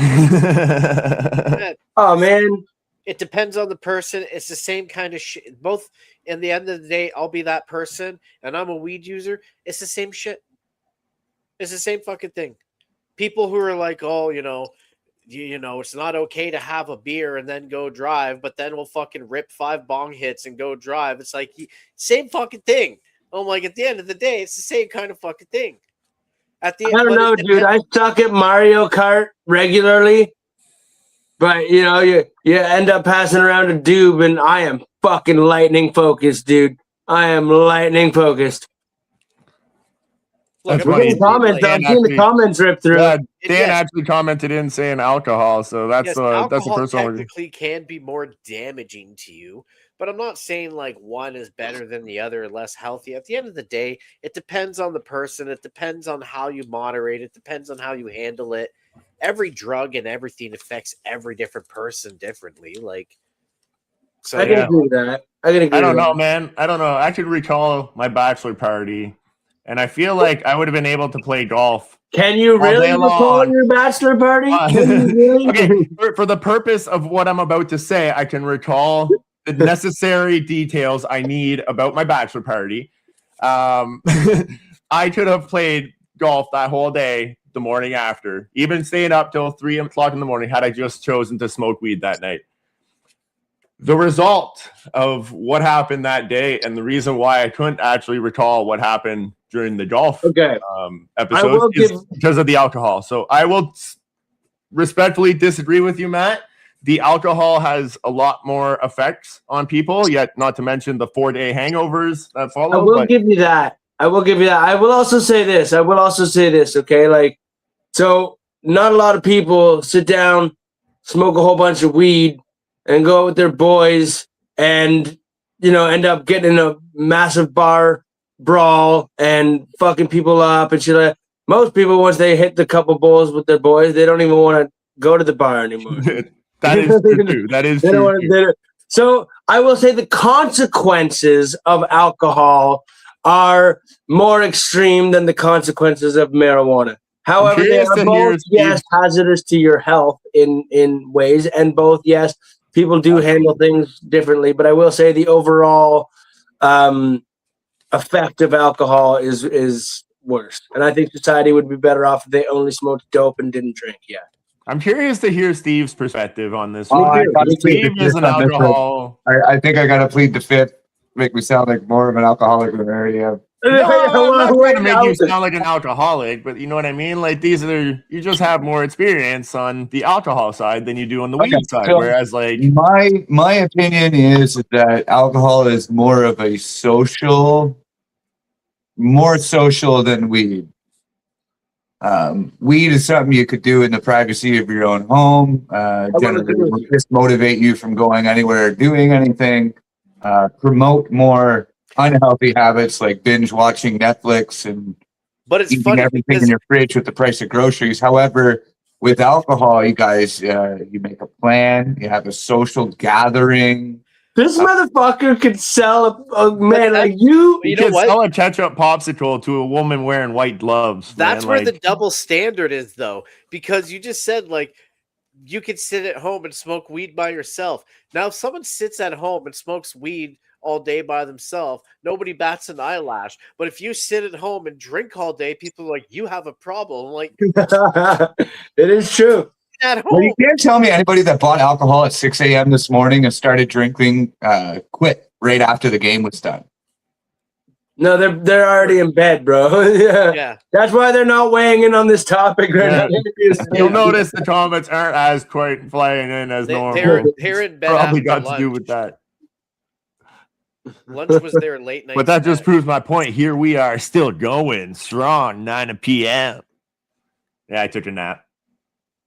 Oh man, It depends on the person. It's the same kind of shit. Both, in the end of the day, I'll be that person, and I'm a weed user. It's the same shit. It's the same fucking thing. People who are like, oh, it's not okay to have a beer and then go drive, but then we'll fucking rip 5 bong hits and go drive. It's like same fucking thing. I'm like, at the end of the day, it's the same kind of fucking thing. I don't know, dude. I suck at Mario Kart regularly, but you end up passing around a doob, and I am fucking lightning focused, dude. I am lightning focused. That's We're getting comments. I'm seeing the comments rip through. Yeah, Dan actually commented in saying alcohol, so that's the alcohol first one. Technically, can be more damaging to you, but I'm not saying like one is better than the other or less healthy. At the end of the day, it depends on the person. It depends on how you moderate. It depends on how you handle it. Every drug and everything affects every different person differently. Like, so I can agree with that. I don't know, man. I don't know. I could recall my bachelor party, and I feel like I would have been able to play golf. Can you really recall your bachelor party? Okay, for the purpose of what I'm about to say, I can recall the necessary details I need about my bachelor party. I could have played golf that whole day, the morning after, even staying up till 3 o'clock in the morning had I just chosen to smoke weed that night. The result of what happened that day and the reason why I couldn't actually recall what happened during the golf episode is because of the alcohol. So I will respectfully disagree with you, Matt. The alcohol has a lot more effects on people, yet not to mention the 4-day hangovers that follow. I will give you that. I will also say this. Okay. Like, so not a lot of people sit down, smoke a whole bunch of weed, and go with their boys and, end up getting in a massive bar brawl and fucking people up and shit. Most people, once they hit the couple bowls with their boys, they don't even want to go to the bar anymore. That is true. That is true. So I will say the consequences of alcohol are more extreme than the consequences of marijuana. However, they are both, hazardous to your health in ways, and both, people do handle things differently. But I will say the overall effect of alcohol is worse. And I think society would be better off if they only smoked dope and didn't drink. Yeah. I'm curious to hear Steve's perspective on this. Steve is an alcohol. I think I got to plead the fifth. Make me sound like more of an alcoholic than I already am. No, I'm not trying to make you sound like an alcoholic, but you know what I mean? Like you just have more experience on the alcohol side than you do on the weed side. So whereas like my opinion is that alcohol is more of a more social than weed. Weed is something you could do in the privacy of your own home. Generally will just motivate you from going anywhere or doing anything. Promote more unhealthy habits like binge watching Netflix and eating everything in your fridge with the price of groceries. However, with alcohol, you guys, you make a plan, you have a social gathering. This motherfucker could sell a man like you. You could sell a ketchup popsicle to a woman wearing white gloves. That's where the double standard is, though, because you just said like you could sit at home and smoke weed by yourself. Now, if someone sits at home and smokes weed all day by themselves, nobody bats an eyelash. But if you sit at home and drink all day, people are like, you have a problem. Like, it is true. At home. Well, you can't tell me anybody that bought alcohol at 6 a.m. this morning and started drinking quit right after the game was done. No, they're already in bed, bro. Yeah. That's why they're not weighing in on this topic right now. You'll notice the comments aren't as quite flying in as normal. They're in bed. Probably got to do with that. Lunch was their late night. But that just proves my point. Here we are, still going strong, 9 p.m. Yeah, I took a nap.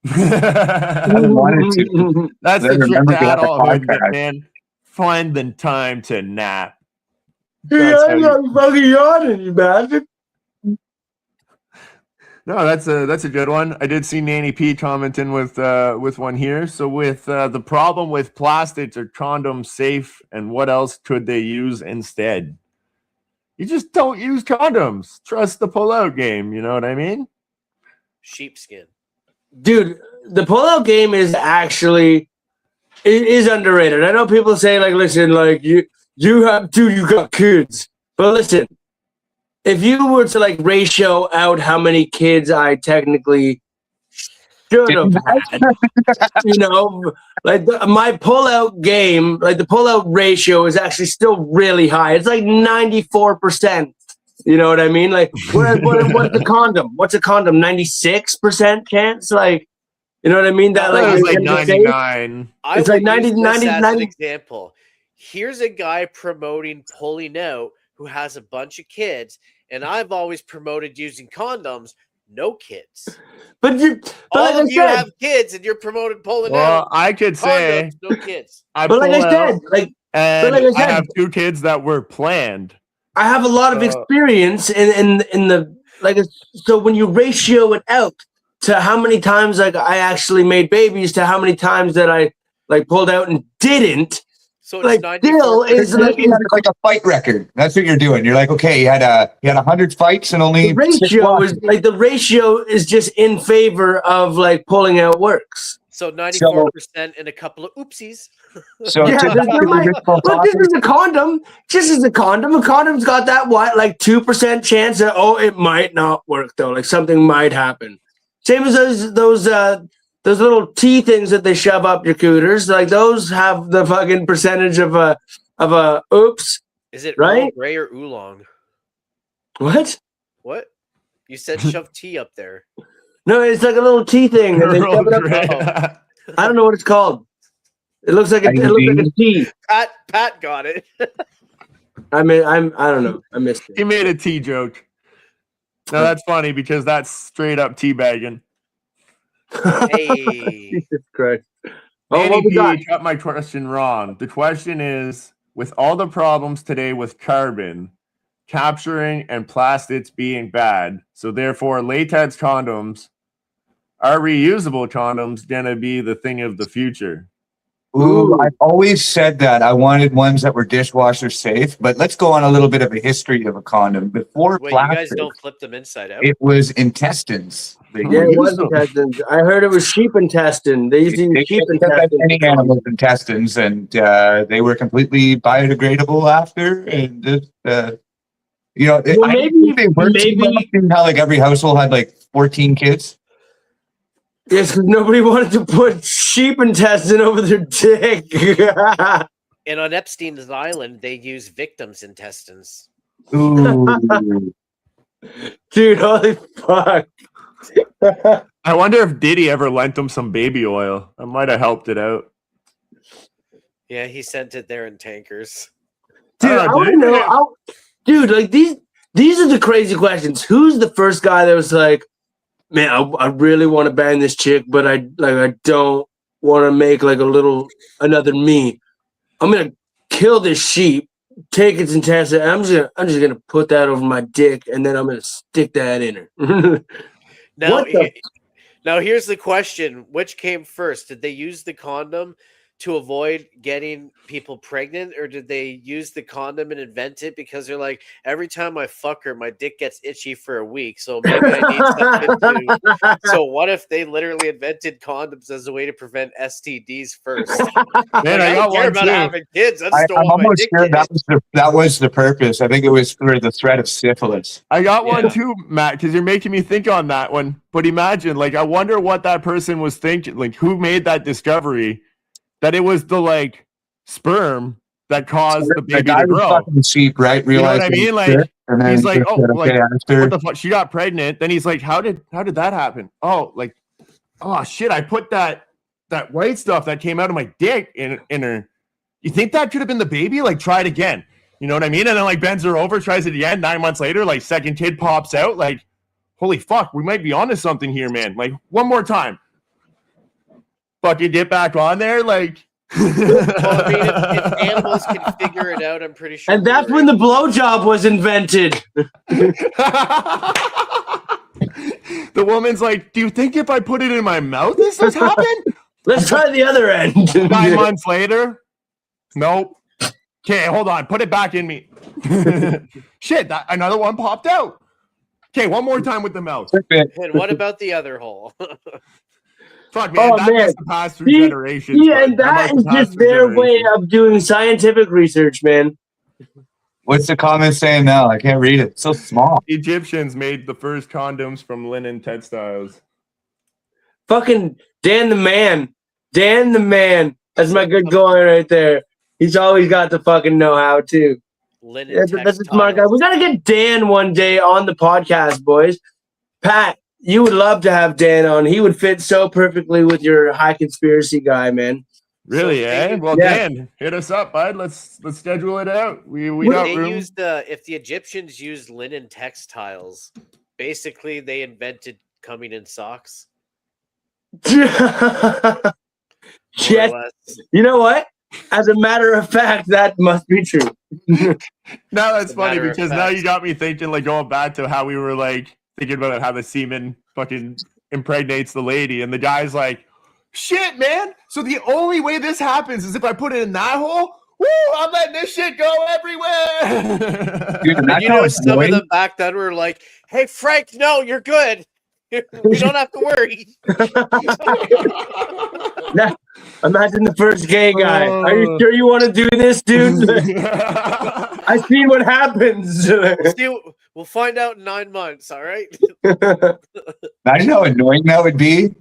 That's the trick to adulthood, man. Find the time to nap. I'm not fucking yawning, you bastard. No, that's a good one. I did see Nanny P commenting with one here. So with the problem with plastics, are condoms safe, and what else could they use instead? You just don't use condoms. Trust the pull-out game. You know what I mean? Sheepskin. Dude, the pull-out game is actually it is underrated. I know people say like, listen, like you got kids, but listen, if you were to like ratio out how many kids I technically should have had, you know, like my pull-out game, like the pull-out ratio is actually still really high. It's like 94%. You know what I mean? Like, what's a condom? What's a condom? 96% chance? Like, you know what I mean? That That was like like 99. It's like 90, 90, as 90. an example. Here's a guy promoting pulling out who has a bunch of kids, and I've always promoted using condoms. No kids. But all of you have kids, and you're promoted pulling out. Well, I could say condoms, no kids. I But like pull I said, out, like, and but like I said, I have 2 kids that were planned. I have a lot of experience in the like. So when you ratio it out to how many times like I actually made babies to how many times that I like pulled out and didn't. So it's like still is like a fight record. That's what you're doing. You're like, okay, you had 100 fights and only the ratio is like the ratio is just in favor of like pulling out works. So 94% and a couple of oopsies. So yeah, but this is a condom. Just as a condom. A condom's got that what like 2% chance that it might not work though. Like something might happen. Same as those little tea things that they shove up your cooters. Like those have the fucking percentage of a oops. Is it right? Earl Grey or oolong? What? What? You said shove tea up there. No, it's like a little tea thing. And they shove it up. I don't know what it's called. It looks like a tea. Pat got it. I don't know. I missed it. He made a tea joke. No, that's funny because that's straight up teabagging. Hey. Jesus Christ. Manny P got my question wrong. The question is, with all the problems today with carbon, capturing and plastics being bad, so therefore latex condoms, are reusable condoms going to be the thing of the future? Ooh, I've always said that I wanted ones that were dishwasher safe, but let's go on a little bit of a history of a condom. Before Wait, plastic, you guys don't flip them inside out? it was intestines. Yeah, it was intestines. I heard it was sheep intestine. They used to use sheep intestines. Any animal's intestines, and they were completely biodegradable after. And you know, Well, I think they worked. Maybe how like every household had like 14 kids. Yes, because nobody wanted to put sheep intestine over their dick. And on Epstein's Island, they use victims' intestines. Ooh. Dude, holy fuck. I wonder if Diddy ever lent him some baby oil. That might have helped it out. Yeah, he sent it there in tankers. Dude, I want to know. Dude, like these are the crazy questions. Who's the first guy that was like, man, I really want to bang this chick, but I don't want to make like another me. I'm gonna kill this sheep, take its intestine. I'm just gonna put that over my dick, and then I'm gonna stick that in her. Now here's the question: which came first? Did they use the condom to avoid getting people pregnant, or did they use the condom and invent it because they're like, every time I fuck her, my dick gets itchy for a week, so maybe I need something to. So what if they literally invented condoms as a way to prevent STDs first? Man, I got don't care one about too. having kids. I'm almost sure that was the purpose. I think it was for the threat of syphilis. I got one too, Matt, because you're making me think on that one. But imagine, like, I wonder what that person was thinking. Like, who made that discovery? That it was the like sperm that caused the baby guy to grow. was fucking sheep, right? You know what I mean? Like, he's like, oh, like, after. what the fuck? She got pregnant. Then he's like, how did that happen? Oh, like, oh shit! I put that white stuff that came out of my dick in her. You think that could have been the baby? Like, try it again. You know what I mean? And then like bends her over, tries it again. 9 months later, like second kid pops out. Like, holy fuck, we might be onto something here, man. Like, one more time. Fucking get back on there, like. Well, I mean, if animals can figure it out, I'm pretty sure. And that's when the blowjob was invented. The woman's like, "Do you think if I put it in my mouth, this has happened?" Let's try the other end. 9 months later, nope. Okay, hold on, put it back in me. Shit, another one popped out. Okay, one more time with the mouth. And what about the other hole? Fuck, man, Oh, that man. must have passed through generations. Yeah, bud. and that must is have passed just through their way generations. of doing scientific research, man. What's the comment saying now? I can't read it. It's so small. Egyptians made the first condoms from linen textiles. Fucking Dan the man. Dan the man. That's my good going right there. He's always got the fucking know-how, too. Linen That's a smart guy. We got to get Dan one day on the podcast, boys. Pat, you would love to have Dan on. He would fit so perfectly with your high conspiracy guy, man. Really, So eh? Well, yeah. Dan, hit us up, bud. Let's schedule it out. We Well, got they room. used if the Egyptians used linen textiles, basically they invented coming in socks. Yes. You know what? As a matter of fact, that must be true. No, that's As a funny matter of because now fact. you got me thinking, like going back to how we were like thinking about how the semen fucking impregnates the lady, and the guy's like, "Shit, man! So the only way this happens is if I put it in that hole. Woo! I'm letting this shit go everywhere." Dude, and And that's you how know, it's some of going. them back then were like, "Hey, Frank, no, you're good. We don't have to worry." Now, imagine the first gay guy. Are you sure you want to do this, dude? I seen what happens. See, we'll find out in 9 months. All right. Imagine how annoying that would be.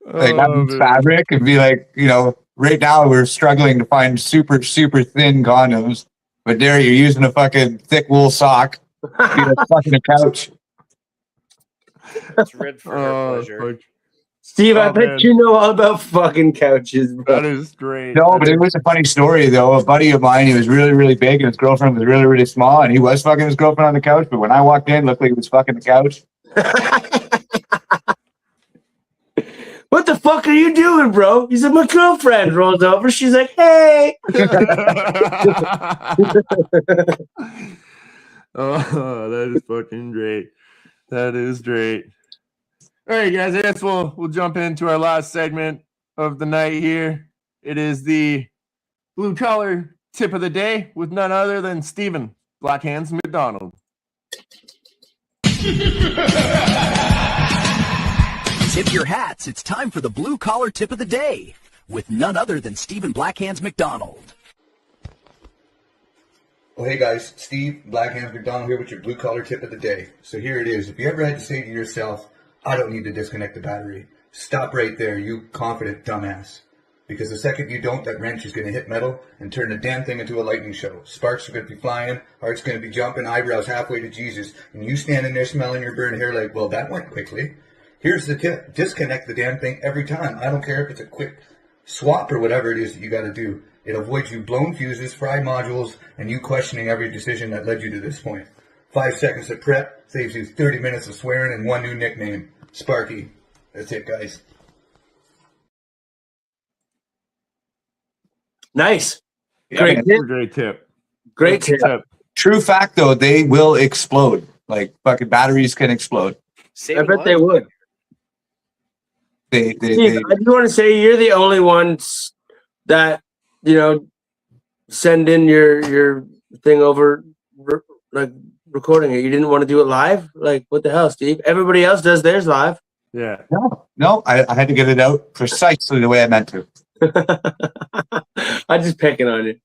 Like having man. fabric and be like, right now we're struggling to find super, super thin condoms. But there you're using a fucking thick wool sock. Be like fucking a couch. It's ribbed for her pleasure. fuck. Steve, I Oh, bet man. you know all about fucking couches, bro. That is great. No, but it was a funny story though. A buddy of mine, he was really, really big and his girlfriend was really, really small, and he was fucking his girlfriend on the couch, but when I walked in, it looked like he was fucking the couch. What the fuck are you doing, bro? He said, my girlfriend rolls over. She's like, hey. Oh, that is fucking great. That is great. All right, guys. I guess we'll jump into our last segment of the night here. It is the blue collar tip of the day with none other than Stephen Black Hands McDonald. Tip your hats. It's time for the blue collar tip of the day with none other than Stephen Blackhands McDonald. Well, hey guys, Steve Blackhands McDonald here with your blue collar tip of the day. So here it is. If you ever had to say to yourself, I don't need to disconnect the battery, stop right there, you confident dumbass. Because the second you don't, that wrench is going to hit metal and turn the damn thing into a lightning show. Sparks are going to be flying, heart's going to be jumping, eyebrows halfway to Jesus, and you standing there smelling your burned hair like, well, that went quickly. Here's the tip. Disconnect the damn thing every time. I don't care if it's a quick swap or whatever it is that you got to do. It avoids you blown fuses, fried modules, and you questioning every decision that led you to this point. 5 seconds of prep saves you 30 minutes of swearing and one new nickname, Sparky. That's it, guys. Nice. Great Great tip. tip. Great tip. Great tip. True fact though, they will explode. Like fucking batteries can explode. I bet they would. They Steve, I just want to say you're the only ones that, send in your thing over, like recording it. You didn't want to do it live? Like, what the hell, Steve? Everybody else does theirs live. Yeah. No, I had to get it out precisely the way I meant to. I'm just picking on you.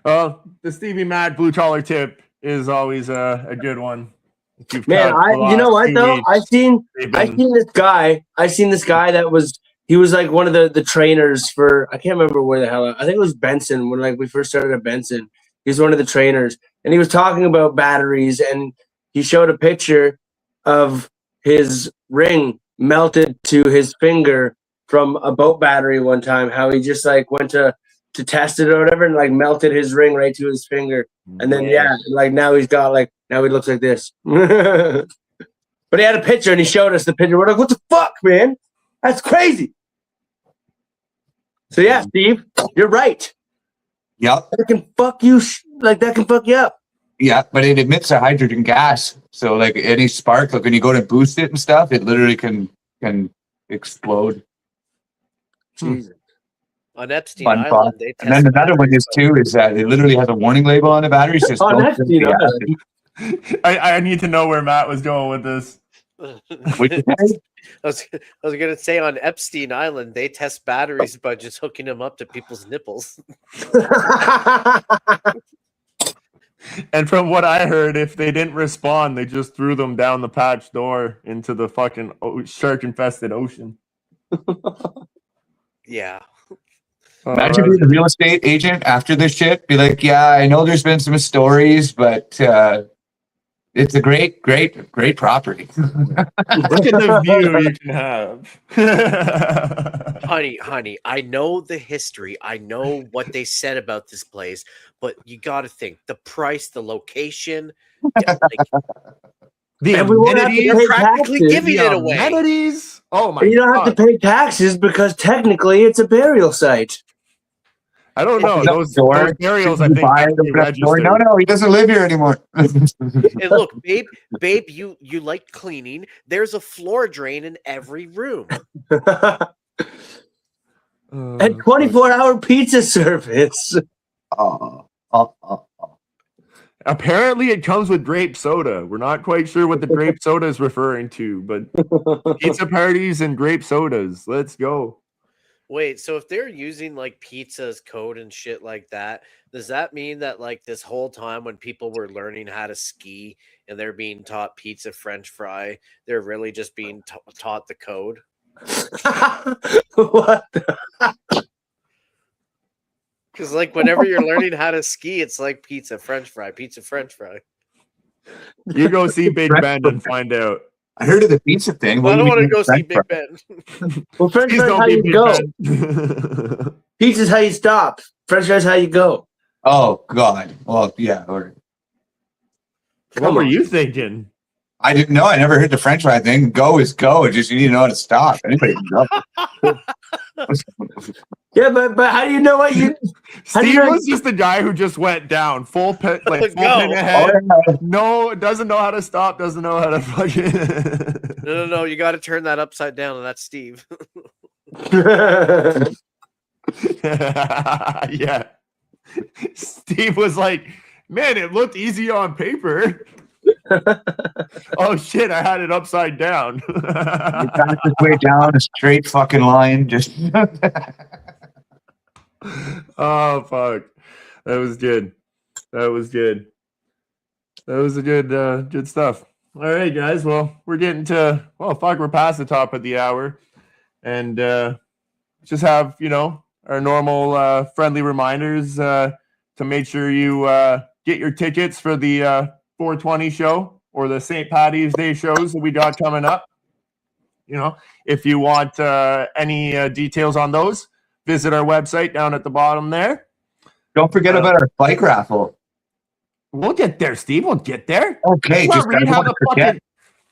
Well, the Stevie Matt blue collar tip is always a good one. Man, you know what though? I seen this guy that he was like one of the trainers for, I can't remember where the hell, I think it was Benson when like we first started at Benson. He was one of the trainers and he was talking about batteries and he showed a picture of his ring melted to his finger from a boat battery one time, how he just like went to test it or whatever and like melted his ring right to his finger. And then like now he looks like this. But he had a picture and he showed us the picture. We're like, what the fuck, man? That's crazy. So yeah, Steve, you're right. Yep. That can fuck you that can fuck you up. Yeah, but it emits a hydrogen gas. So like any spark, like when you go to boost it and stuff, it literally can explode. Jesus. On Epstein Fun Island, thought. they And then another one is too is that it literally has a warning label on the battery. Says On don't Epstein drink the Island. acid. I need to know where Matt was going with this. Which I was gonna say on Epstein Island they test batteries by just hooking them up to people's nipples. And from what I heard, if they didn't respond, they just threw them down the patch door into the fucking shark-infested ocean. Yeah. Imagine being a real estate agent after this shit. Be like, yeah, I know there's been some stories, but it's a great property. Look at the view you can have. honey, I know the history. I know what they said about this place, but you got to think the price, the location. The amenities, they're practically giving it away. Amenities. Oh my! You don't have to pay taxes because technically it's a burial site. I don't know. Those burials, I think, No, he doesn't live here anymore. Hey, look, babe, you like cleaning. There's a floor drain in every room. And 24-hour pizza service. Apparently, it comes with grape soda. We're not quite sure what the grape soda is referring to, but pizza parties and grape sodas. Let's go. Wait, so if they're using like pizza's code and shit like that, does that mean that like this whole time when people were learning how to ski and they're being taught pizza French fry, they're really just being taught the code? What? Because like whenever you're learning how to ski, it's like pizza French fry, pizza French fry. You go see Big Ben and find out. I heard of the pizza thing. Well, I don't want to go see Big Ben. Well, French fries how you go. Pizza's how you stop. French fries how you go. Oh God. Well, yeah. Or... What were you thinking? I didn't know. I never heard the French fry thing. Go is go. Just you need to know how to stop. Anybody can go. Yeah, but how do you know what you? Steve was just the guy who just went down full pin, full pin ahead. No, doesn't know how to stop. Doesn't know how to fucking. No. You got to turn that upside down, and that's Steve. Yeah. Steve was like, "Man, it looked easy on paper." Oh shit! I had it upside down. You backed his way down a straight fucking line. Just. Oh fuck! That was good. That was good. That was a good stuff. All right, guys. Well, we're getting to we're past the top of the hour, and just have our normal friendly reminders to make sure you get your tickets for the 420 show or the St. Paddy's Day shows that we got coming up. If you want any details on those, visit our website down at the bottom there. Don't forget about our bike raffle. We'll get there, Steve. We'll get there. Okay,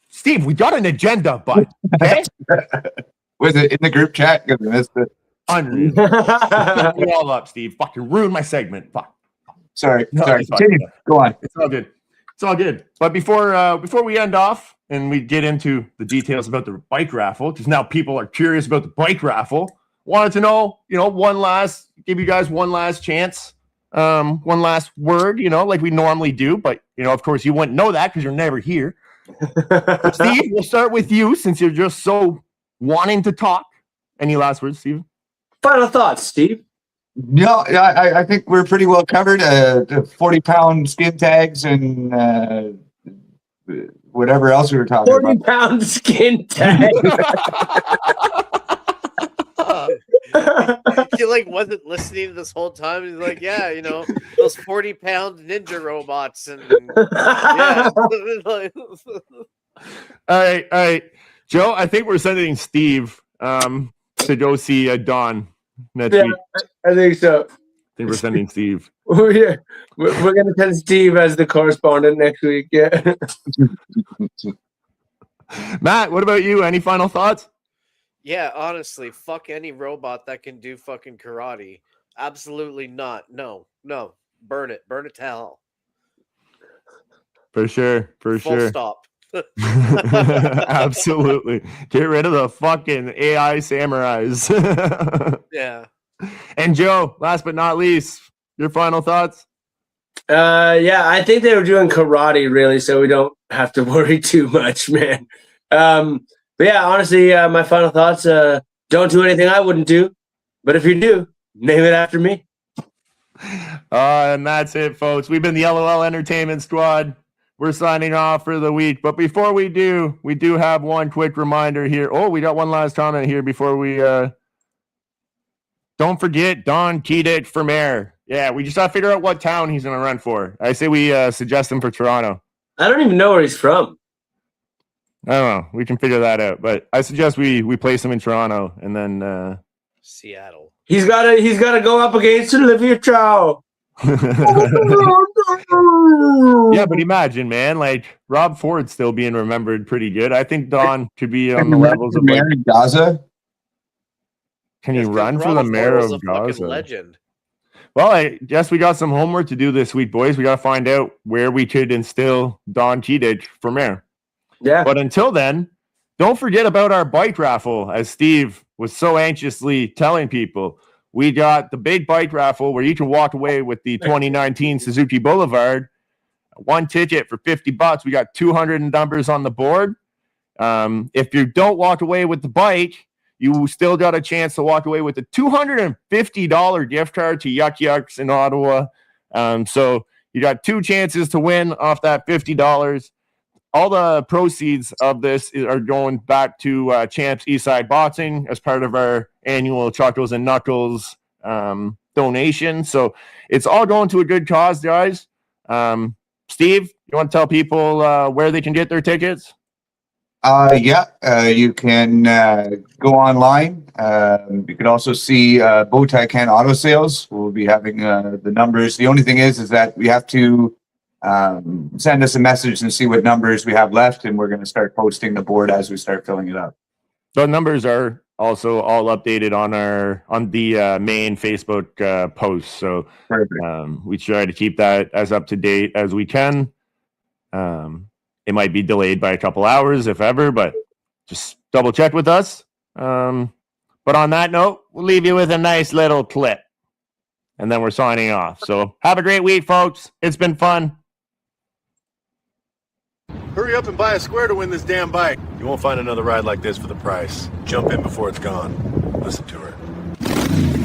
Steve, we got an agenda, bud. Okay? Was it in the group chat? Because I missed it. Unreal. You all up, Steve. Fucking ruined my segment. Fuck. Sorry. No, Continue. Go on. It's all good. It's all good. But before we end off and we get into the details about the bike raffle, because now people are curious about the bike raffle, wanted to know, give you guys one last chance, one last word, like we normally do. But, of course, you wouldn't know that because you're never here. Steve, we'll start with you since you're just so wanting to talk. Any last words, Steve? Final thoughts, Steve? No, I think we're pretty well covered. The 40-pound skin tags and whatever else we were talking 40-pound skin tag. He wasn't listening this whole time. He's like, yeah, those 40-pound ninja robots and yeah. All right, Joe. I think we're sending Steve to go see Don next week. I think so. I think we're sending Steve. We're gonna send Steve as the correspondent next week. Yeah. Matt, what about you? Any final thoughts? Yeah, honestly, fuck any robot that can do fucking karate. Absolutely not. No. Burn it to hell. For sure. Full stop. Absolutely. Get rid of the fucking AI samurais. Yeah. And Joe, last but not least, your final thoughts? Yeah, I think they were doing karate really, so we don't have to worry too much, man. But yeah, honestly, my final thoughts: don't do anything I wouldn't do, but if you do, name it after me. And that's it, folks. We've been the LOL Entertainment Squad. We're signing off for the week. But before we do have one quick reminder here. Oh, we got one last comment here before we don't forget Don Keedick for mayor. Yeah, we just got to figure out what town he's going to run for. I say we suggest him for Toronto. I don't even know where he's from. I don't know. We can figure that out. But I suggest we place him in Toronto and then Seattle. He's gotta go up against Olivia Chow. Yeah, but imagine, man, like Rob Ford's still being remembered pretty good. I think Don could be on the levels of mayor in Gaza. Can he run for the mayor of Gaza? Legend. Well, I guess we got some homework to do this week, boys. We got to find out where we could instill Don Keedick for mayor. Yeah. But until then, don't forget about our bike raffle, as Steve was so anxiously telling people. We got the big bike raffle where you can walk away with the 2019 Suzuki Boulevard. One ticket for $50. We got 200 numbers on the board. If you don't walk away with the bike, you still got a chance to walk away with a $250 gift card to Yuck Yucks in Ottawa. So you got two chances to win off that $50. All the proceeds of this are going back to Champs Eastside Boxing as part of our annual Chuckles and Knuckles donation. So it's all going to a good cause, guys. Steve, you want to tell people where they can get their tickets? You can go online. You can also see Bowtie Can Auto Sales. We'll be having the numbers. The only thing is that we have to send us a message and see what numbers we have left, and we're going to start posting the board as we start filling it up. The numbers are also all updated on the main Facebook post. So we try to keep that as up to date as we can. It might be delayed by a couple hours, if ever, but just double check with us. But on that note, we'll leave you with a nice little clip, and then we're signing off. So have a great week, folks. It's been fun. Hurry up and buy a square to win this damn bike. You won't find another ride like this for the price. Jump in before it's gone. Listen to her.